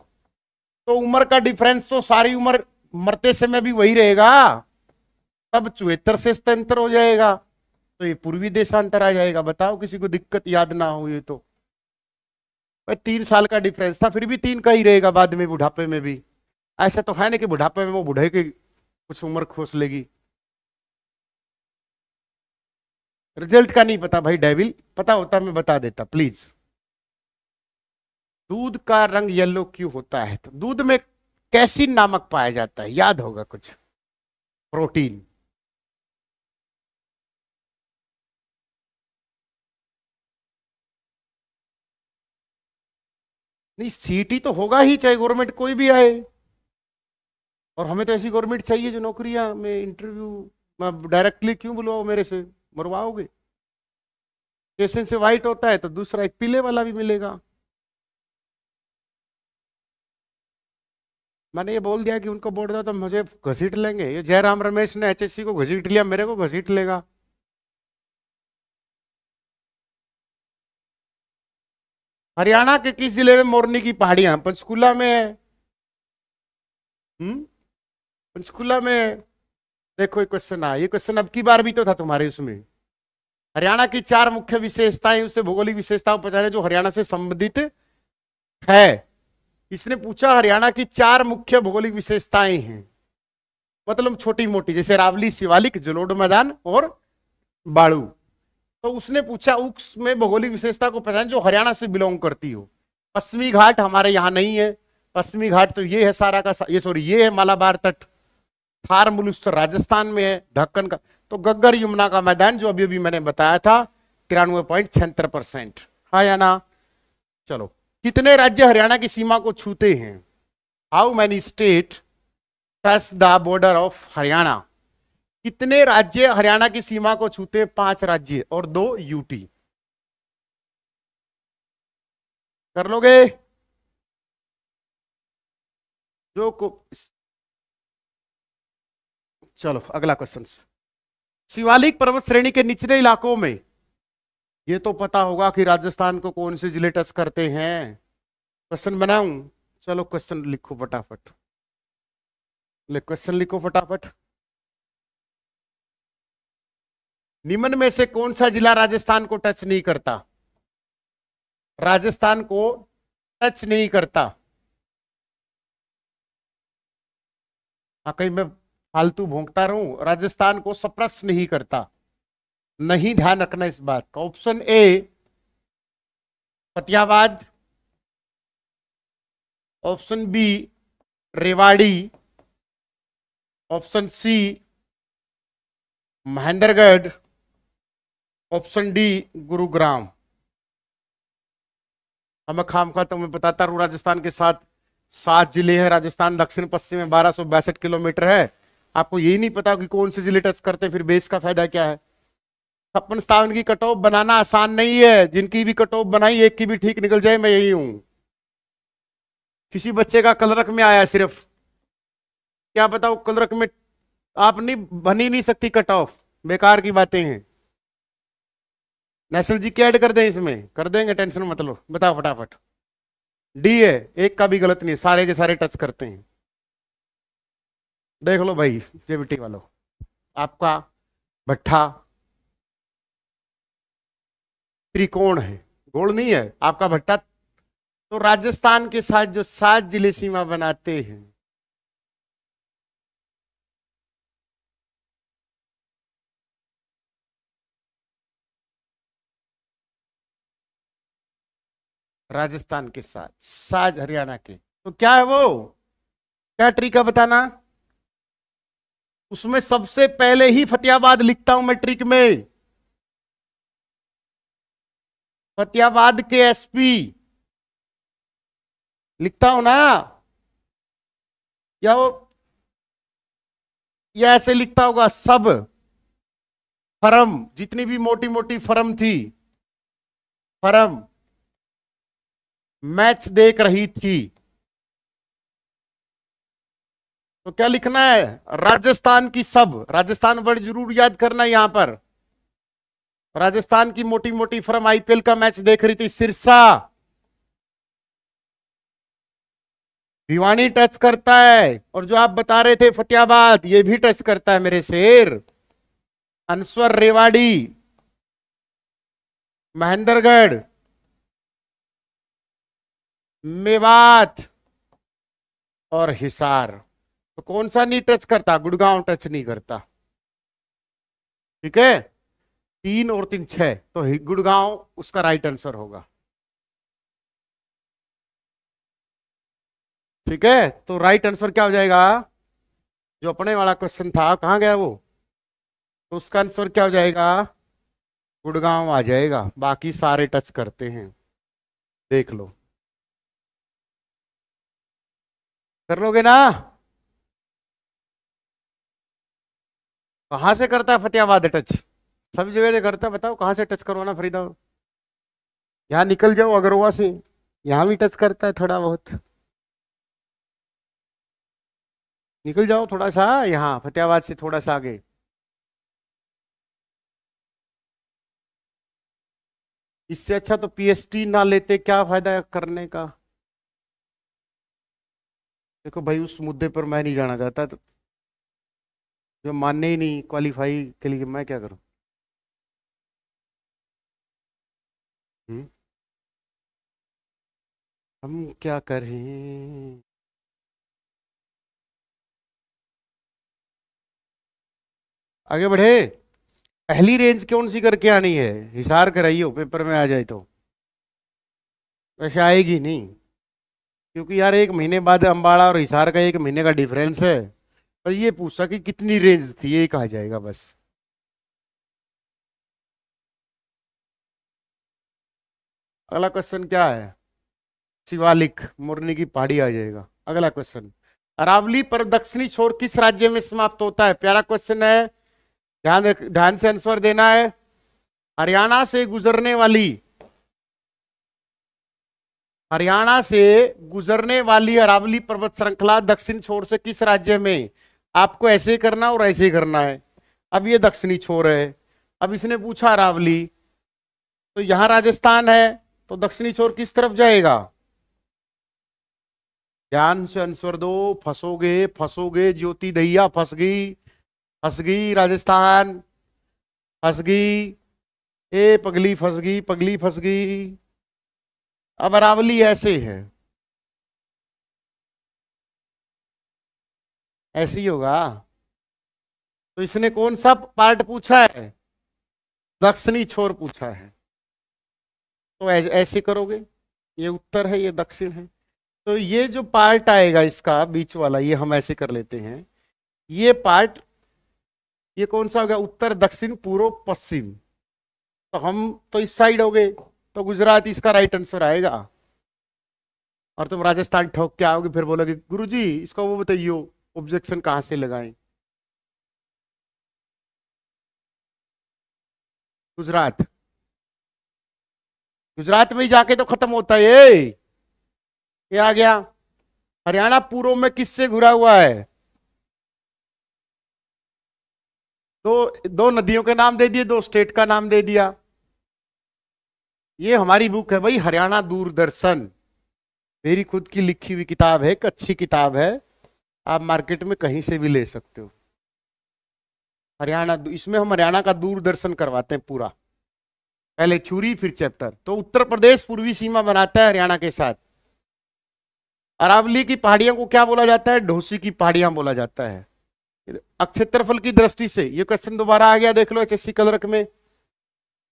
तो उम्र का डिफरेंस तो सारी उम्र मरते समय भी वही रहेगा, तब 74 से स्तर हो जाएगा, तो ये पूर्वी देशांतर आ जाएगा। बताओ किसी को दिक्कत याद ना हो ये तो। 3 साल का डिफरेंस था, फिर भी 3 का ही रहेगा बाद में बुढ़ापे में भी। ऐसा तो है नहीं कि बुढ़ापे में वो बुढ़े की कुछ उम्र खोस लेगी। रिजल्ट का नहीं पता भाई डेविल, पता होता मैं बता देता प्लीज। दूध का रंग येलो क्यों होता है? तो दूध में कैसीन नामक पाया जाता है, याद होगा कुछ, प्रोटीन। नहीं, सीटी तो होगा ही चाहे गवर्नमेंट कोई भी आए, और हमें तो ऐसी गवर्नमेंट चाहिए जो नौकरियां में इंटरव्यू डायरेक्टली क्यों बुलवाओ मेरे से, मरवाओगे। स्टेशन से व्हाइट होता है तो दूसरा एक पीले वाला भी मिलेगा। मैंने ये बोल दिया कि उनको बोल दो तो मुझे घसीट लेंगे। ये जयराम रमेश ने एचएससी को घसीट लिया, मेरे को घसीट लेगा। हरियाणा के किस जिले में मोरनी की पहाड़ियां? पंचकुला में है। पंचकुला में। देखो ये क्वेश्चन आया, ये क्वेश्चन अब की बार भी तो था तुम्हारे उसमें। हरियाणा की 4 मुख्य विशेषताएं, उससे भौगोलिक विशेषताओं पहचाने जो हरियाणा से संबंधित है। इसने पूछा हरियाणा की 4 मुख्य भौगोलिक विशेषताएं हैं, मतलब छोटी मोटी, जैसे रावली, शिवालिक, जलोढ़ मैदान और बाड़ू। तो उसने पूछा उसमें भौगोलिक विशेषता को पहचाने जो हरियाणा से बिलोंग करती हो। पश्चिमी घाट हमारे यहाँ नहीं है, पश्चिमी घाट तो ये है सारा का ये सॉरी ये है मालाबार तट, थार मुलुस्तर राजस्थान में है, ढक्कन का तो गग्गर यमुना का मैदान जो अभी अभी मैंने बताया था 93.76%। हाँ या ना? चलो, कितने राज्य हरियाणा की सीमा को छूते हैं? How many state touch the border of Haryana? कितने राज्य हरियाणा की सीमा को छूते हैं? 5 राज्य और 2 यूटी। कर लोगे? जो को चलो अगला क्वेश्चन। शिवालिक पर्वत श्रेणी के निचले इलाकों में, ये तो पता होगा कि राजस्थान को कौन से जिले टच करते हैं। क्वेश्चन बनाऊं? चलो क्वेश्चन लिखो फटाफट, क्वेश्चन लिखो फटाफट। निम्न में से कौन सा जिला राजस्थान को टच नहीं करता? राजस्थान को टच नहीं करता। हाँ, कहीं मैं फालतू भोंकता रहूं, राजस्थान को स्पर्श नहीं करता। नहीं, ध्यान रखना इस बात का। Option A Fatehabad, option B Rewari, option C Mahendragarh, option D Gurugram. हम खाम खा तो मैं बताता रहूं, राजस्थान के 7 जिले हैं। राजस्थान दक्षिण पश्चिम में 1262 किलोमीटर है। आपको यही नहीं पता कि कौन से जिले टच करते, फिर बेस का फायदा क्या है? 56-57 की कट ऑफ बनाना आसान नहीं है। जिनकी भी कट ऑफ बनाई एक की भी ठीक निकल जाए, मैं यही हूं। किसी बच्चे का कलरक में आया सिर्फ, क्या बताओ कलरक में आप नहीं बन ही नहीं सकती कट ऑफ, बेकार की बातें हैं। नेशनल जी के ऐड कर दें इसमें? कर देंगे, टेंशन मत लो। बताओ फटाफट। डी है, एक का भी गलत नहीं, सारे के सारे टच करते हैं। देख लो भाई जेबीटी वालों, आपका भट्ठा त्रिकोण है, गोल नहीं है आपका भट्टा। तो राजस्थान के साथ जो 7 जिले सीमा बनाते हैं, राजस्थान के साथ 7 हरियाणा के, तो क्या है वो? क्या ट्रिक है बताना? उसमें सबसे पहले ही फतेहाबाद लिखता हूं मैं ट्रिक में। फतेहाबाद के एसपी लिखता हूं ना, या वो या ऐसे लिखता होगा सब फर्म, जितनी भी मोटी मोटी फर्म थी, फर्म मैच देख रही थी। तो क्या लिखना है? राजस्थान की सब, राजस्थान वर्ड जरूर याद करना यहां पर। राजस्थान की मोटी मोटी फर्म आईपीएल का मैच देख रही थी। सिरसा, भिवानी टच करता है, और जो आप बता रहे थे फतेहाबाद, ये भी टच करता है मेरे शेर। अनस्वर, रेवाड़ी, महेंद्रगढ़, मेवात और हिसार। तो कौन सा नहीं टच करता? गुड़गांव टच नहीं करता। ठीक है, 3 और 3 6, तो गुड़गांव उसका राइट आंसर होगा। ठीक है, तो राइट आंसर क्या हो जाएगा? जो अपने वाला क्वेश्चन था, कहां गया वो? तो उसका आंसर क्या हो जाएगा? गुड़गांव आ जाएगा। बाकी सारे टच करते हैं, देख लो। कर लोगे ना? कहां से करता है फतेहाबाद टच? सभी जगह से करता है। बताओ कहां से टच करवाना फरीदाबाद? यहां निकल जाओ अगरवा से, यहां भी टच करता है थोड़ा बहुत। निकल जाओ थोड़ा सा, यहां फतेहाबाद से थोड़ा सा आगे। इससे अच्छा तो पीएचडी ना लेते, क्या फायदा करने का? देखो भाई, उस मुद्दे पर मैं नहीं जाना चाहता, तो जो मानने ही नहीं क्वालिफाई के लिए मैं क्या करूं? हम्म? हम क्या करें? आगे बढ़े। पहली रेंज कौन सी करके आनी है? हिसार कराइयो, पेपर में आ जाए तो। वैसे आएगी नहीं, क्योंकि यार 1 महीने बाद अंबाड़ा और हिसार का 1 महीने का डिफरेंस है। पर ये पूछा कि कितनी रेंज थी, ये कहा जाएगा बस। अगला क्वेश्चन क्या है? शिवालिक मुरनी की पहाड़ी आ जाएगा। अगला क्वेश्चन, अरावली पर दक्षिणी छोर किस राज्य में समाप्त होता है? प्यारा क्वेश्चन है, ध्यान ध्यान से आंसर देना है। हरियाणा से गुजरने वाली, हरियाणा से गुजरने वाली अरावली पर्वत श्रृंखला दक्षिण छोर से किस राज्य में? आपको ऐसे करना और ऐसे करना है। अब ये दक्षिणी छोर है, अब इसने पूछा अरावली, तो यहां राजस्थान है, तो दक्षिणी छोर किस तरफ जाएगा? ध्यान से आंसर दो, फंसोगे फंसोगे, ज्योति दैया फंस गई, फंस गई राजस्थान, फंस गई, ए पगली फंस गई, पगली फंस गई। अब अरावली ऐसे है, ऐसे ही होगा। तो इसने कौन सा पार्ट पूछा है? दक्षिणी छोर पूछा है, तो ऐसे करोगे, ये उत्तर है, ये दक्षिण है। तो ये जो पार्ट आएगा इसका बीच वाला, ये हम ऐसे कर लेते हैं। ये पार्ट, ये कौन सा हो गया? उत्तर, दक्षिण, पूर्व, पश्चिम। तो हम तो इस साइड हो गए, तो गुजरात इसका राइट आंसर आएगा। और तुम राजस्थान ठोक के आओगे, फिर बोलोगे गुरुजी इसको वो बताइए, ऑब्जेक्शन कहां से लगाएं? गुजरात, गुजरात में ही जाके तो खत्म होता है ये आ गया। हरियाणा पूर्व में किससे घुरा हुआ है? दो दो नदियों के नाम दे दिए, 2 स्टेट का नाम दे दिया। ये हमारी बुक है भाई, हरियाणा दूरदर्शन, मेरी खुद की लिखी हुई किताब है, एक अच्छी किताब है, आप मार्केट में कहीं से भी ले सकते हो। हरियाणा, इसमें हम हरियाणा का दूरदर्शन करवाते हैं पूरा, पहले थ्योरी फिर चैप्टर। तो उत्तर प्रदेश पूर्वी सीमा बनाता है हरियाणा के साथ। अरावली की पहाड़ियों को क्या बोला जाता है? ढोसी की पहाड़ियां बोला जाता है। क्षेत्रफल की दृष्टि से, ये क्वेश्चन दोबारा आ गया, देख लो HSC कलरक में।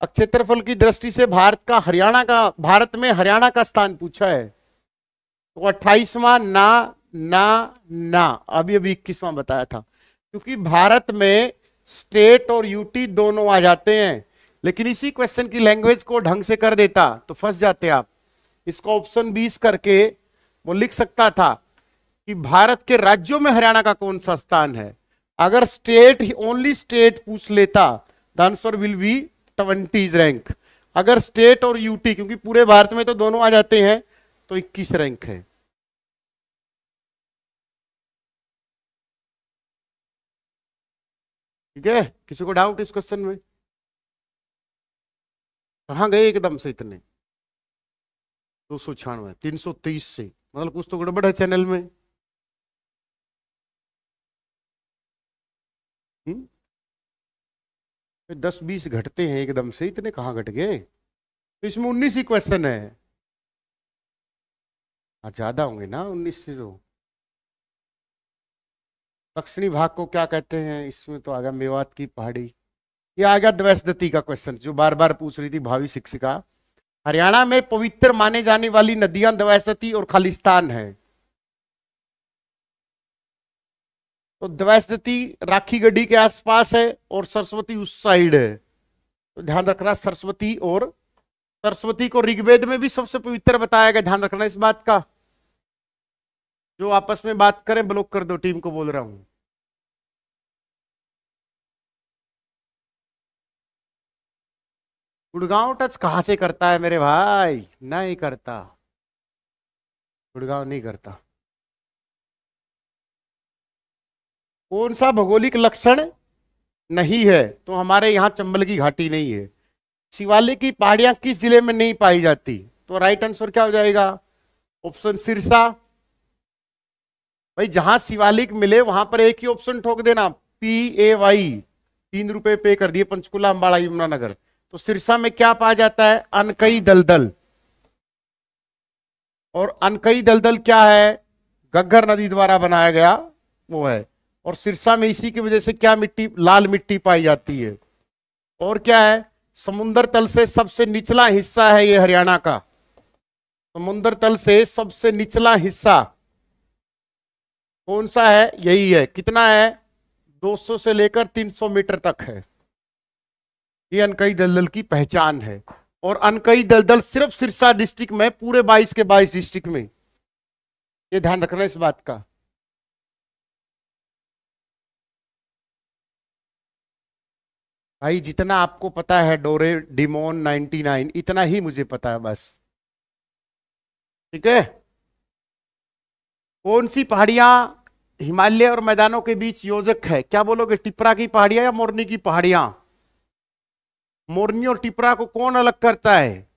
क्षेत्रफल की दृष्टि से भारत का, हरियाणा का, भारत में हरियाणा का स्थान पूछा है, तो 28वां ना ना ना, अभी अभी 21वां बताया था। क्योंकि भारत में स्टेट और यूटी दोनों आ जाते हैं, लेकिन इसी क्वेश्चन की लैंग्वेज को ढंग से कर देता तो फंस जाते आप। इसको ऑप्शन 20 करके वो लिख सकता था कि भारत के राज्यों में हरियाणा का कौन सा स्थान है। अगर स्टेट, ओनली स्टेट पूछ लेता, the answer will B 20 rank. अगर स्टेट और यूटी, क्योंकि पूरे भारत में तो दोनों आ जाते हैं, तो 21 रैंक है। ठीक है, किसी को डाउट इस क्वेश्चन में? कहां गए एकदम से इतने? 296, 330 से, मतलब कुछ तो गड़बड़ है चैनल में। 10-20 घटते हैं एकदम से, इतने कहाँ घट गए? तो इसमें 19 ही क्वेश्चन है। हाँ ज्यादा होंगे ना 19 से। तो दक्षिणी भाग को क्या कहते हैं? इसमें तो आ गया मेवात की पहाड़ी। ये आ गया द्वैसदती का क्वेश्चन, जो बार बार पूछ रही थी भावी शिक्षिका। हरियाणा में पवित्र माने जाने वाली नदियां द्वैसदती और खालिस्तान है। तो द्वैसदती राखी गढ़ी के आसपास है और सरस्वती उस साइड है, तो ध्यान रखना सरस्वती। और सरस्वती को ऋग्वेद में भी सबसे पवित्र बताया गया, ध्यान रखना इस बात का। जो आपस में बात करें ब्लॉक कर दो, टीम को बोल रहा हूं। गुड़गांव टच कहां से करता है मेरे भाई? नहीं करता, गुड़गांव नहीं करता। कौन सा भौगोलिक लक्षण नहीं है? तो हमारे यहां चंबल की घाटी नहीं है। शिवालिक की पहाड़ियां किस जिले में नहीं पाई जाती? तो राइट आंसर क्या हो जाएगा? ऑप्शन सिरसा। भाई जहां शिवालिक मिले वहां पर एक ही ऑप्शन ठोक देना, PAY, 3 रुपए पे कर दिए, पंचकुला, अंबाड़ा, यमुनानगर। तो सिरसा में क्या पाया जाता है? अनकई दलदल। और अनकई दलदल क्या है? घग्गर नदी द्वारा बनाया गया वो है। और सिरसा में इसी की वजह से क्या मिट्टी, लाल मिट्टी पाई जाती है। और क्या है? समुद्र तल से सबसे निचला हिस्सा है ये हरियाणा का। समुद्र तल से सबसे निचला हिस्सा कौन सा है? यही है। कितना है? 200 से लेकर 300 मीटर तक है। ये अनकई दलदल की पहचान है। और अनकई दलदल सिर्फ सिरसा डिस्ट्रिक्ट में, पूरे 22 के 22 डिस्ट्रिक्ट में। ये ध्यान रखना इस बात का। भाई जितना आपको पता है डोरे डिमोन 99, इतना ही मुझे पता है बस। ठीक है। कौन सी पहाड़ियां हिमालय और मैदानों के बीच योजक है? क्या बोलोगे, टिपरा की पहाड़ियां या मोरनी की पहाड़ियां? मोरनी और टिपरा को कौन अलग करता है?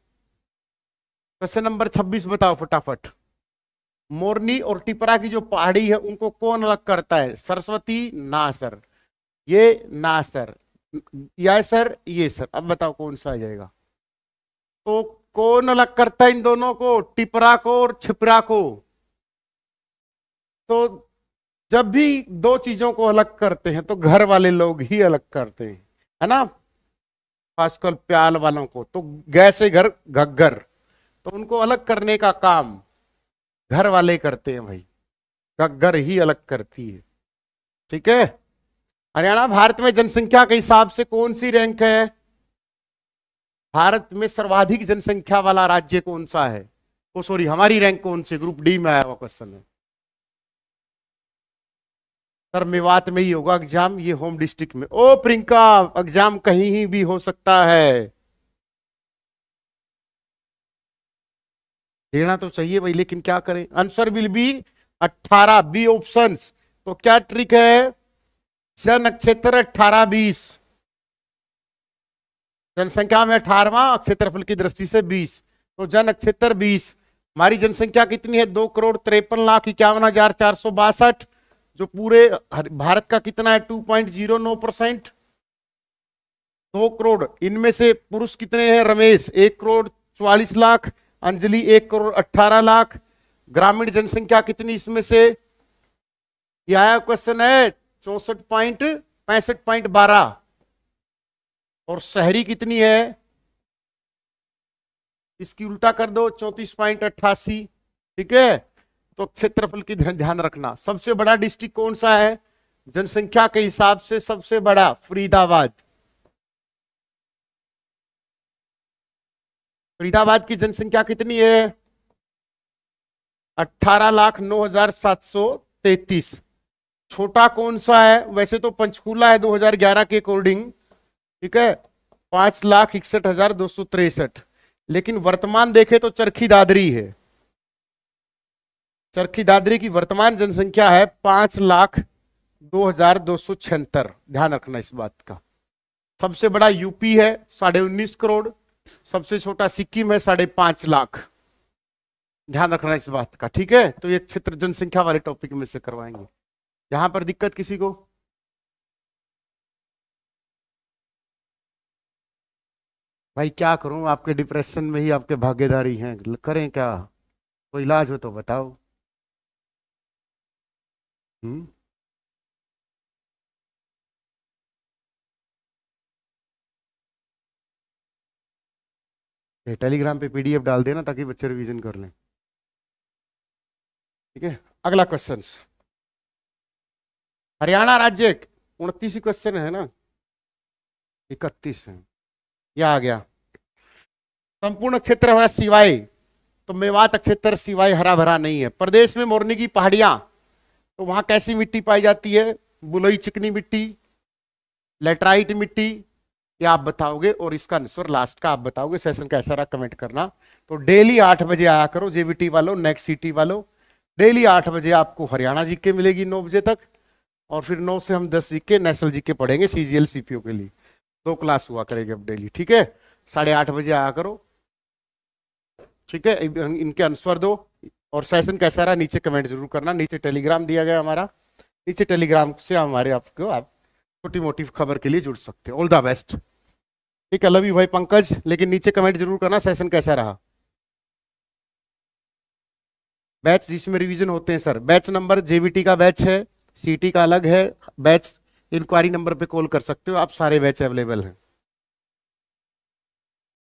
क्वेश्चन नंबर 26 बताओ फटाफट। मोरनी और टिपरा की जो पहाड़ी है उनको कौन अलग करता है? सरस्वती ना सर, ये ना सर, या सर, ये सर। अब बताओ कौन सा आ जाएगा? तो कौन अलग करता है इन दोनों को, टिपरा को और छिपरा को? तो जब भी दो चीजों को अलग करते हैं तो घर वाले लोग ही अलग करते हैं, है ना। खासकर प्याल वालों को तो गैसे घर घग्गर, तो उनको अलग करने का काम घर वाले करते हैं भाई, घग्गर ही अलग करती है। ठीक है। हरियाणा भारत में जनसंख्या के हिसाब से कौन सी रैंक है? भारत में सर्वाधिक जनसंख्या वाला राज्य कौन सा है? ओ सॉरी, हमारी रैंक कौन सी? ग्रुप डी में आया हुआ क्वेश्चन है सर। मेवात में ही होगा एग्जाम, ये होम डिस्ट्रिक्ट में। ओ प्रियंका, एग्जाम कहीं ही भी हो सकता है, देना तो चाहिए भाई, लेकिन क्या करें। Answer will be 18 B options. तो क्या ट्रिक है? सन नक्षत्र 18-20, जनसंख्या में 18वां, क्षेत्रफल की दृष्टि से 20, तो जन नक्षत्र 20। हमारी जनसंख्या कितनी है? 2,53,51,462, जो पूरे भारत का कितना है? 2.09%। 2 करोड़, इनमें से पुरुष कितने हैं? रमेश 1,44,00,000, अंजलि 1,18,00,000। ग्रामीण जनसंख्या कितनी इसमें से? यह क्वेश्चन है 64.65.12। और शहरी कितनी है? इसकी उल्टा कर दो, 34.88। ठीक है। तो क्षेत्रफल की ध्यान रखना। सबसे बड़ा डिस्ट्रिक्ट कौन सा है जनसंख्या के हिसाब से? सबसे बड़ा फरीदाबाद। फरीदाबाद की जनसंख्या कितनी है? 18,09,733। छोटा कौन सा है? वैसे तो पंचकूला है 2011 के अकॉर्डिंग, ठीक है, 5,61,263। लेकिन वर्तमान देखे तो चरखी दादरी है। चरखी दादरी की वर्तमान जनसंख्या है 5,02,276। ध्यान रखना इस बात का। सबसे बड़ा यूपी है 19.5 करोड़, सबसे छोटा सिक्किम है 5.5 लाख। ध्यान रखना इस बात का। ठीक है। तो ये क्षेत्र जनसंख्या वाले टॉपिक में से करवाएंगे। यहां पर दिक्कत किसी को? भाई क्या करूं, आपके डिप्रेशन में ही आपके भागीदारी हैं, करें क्या? कोई इलाज हो तो बताओ। हम्म। टेलीग्राम पे पीडीएफ डाल देना ताकि बच्चे रिवीजन कर लें। ठीक है। अगला क्वेश्चन, हरियाणा राज्य 29 क्वेश्चन है ना, 31 है। यह आ गया। संपूर्ण क्षेत्र हमारा सिवाय, तो मेवात क्षेत्र सिवाय हरा भरा नहीं है। प्रदेश में मोरनी की पहाड़ियां, तो वहां कैसी मिट्टी पाई जाती है? बुलई चिकनी मिट्टी, लेटराइट मिट्टी, ये आप बताओगे। और इसका आंसर लास्ट का आप बताओगे। सेशन कैसा रहा कमेंट करना। तो डेली 8 बजे आया करो जेबीटी वालों, नेक्स्ट सिटी वालों। डेली 8 बजे आपको हरियाणा जीके मिलेगी 9 बजे तक, और फिर 9 से हम 10 जीके नेशनल जीके पढ़ेंगे सीजीएल सीपीओ के लिए। 2 क्लास हुआ करेगी अब डेली। ठीक है। 8:30 बजे आया करो। ठीक है। इनके आंसर दो। और सेशन कैसा रहा नीचे कमेंट जरूर करना। नीचे टेलीग्राम दिया गया हमारा, नीचे टेलीग्राम से हमारे आपको आप छोटी मोटी खबर के लिए जुड़ सकते हो। All the best. ठीक है। लव यू भाई पंकज, लेकिन नीचे कमेंट जरूर करना सेशन कैसा रहा। बैच जिसमें रिवीजन होते हैं सर, बैच नंबर जेबीटी का बैच है, सीटी का अलग है बैच। इंक्वायरी नंबर पे कॉल कर सकते हो आप, सारे बैच अवेलेबल हैं।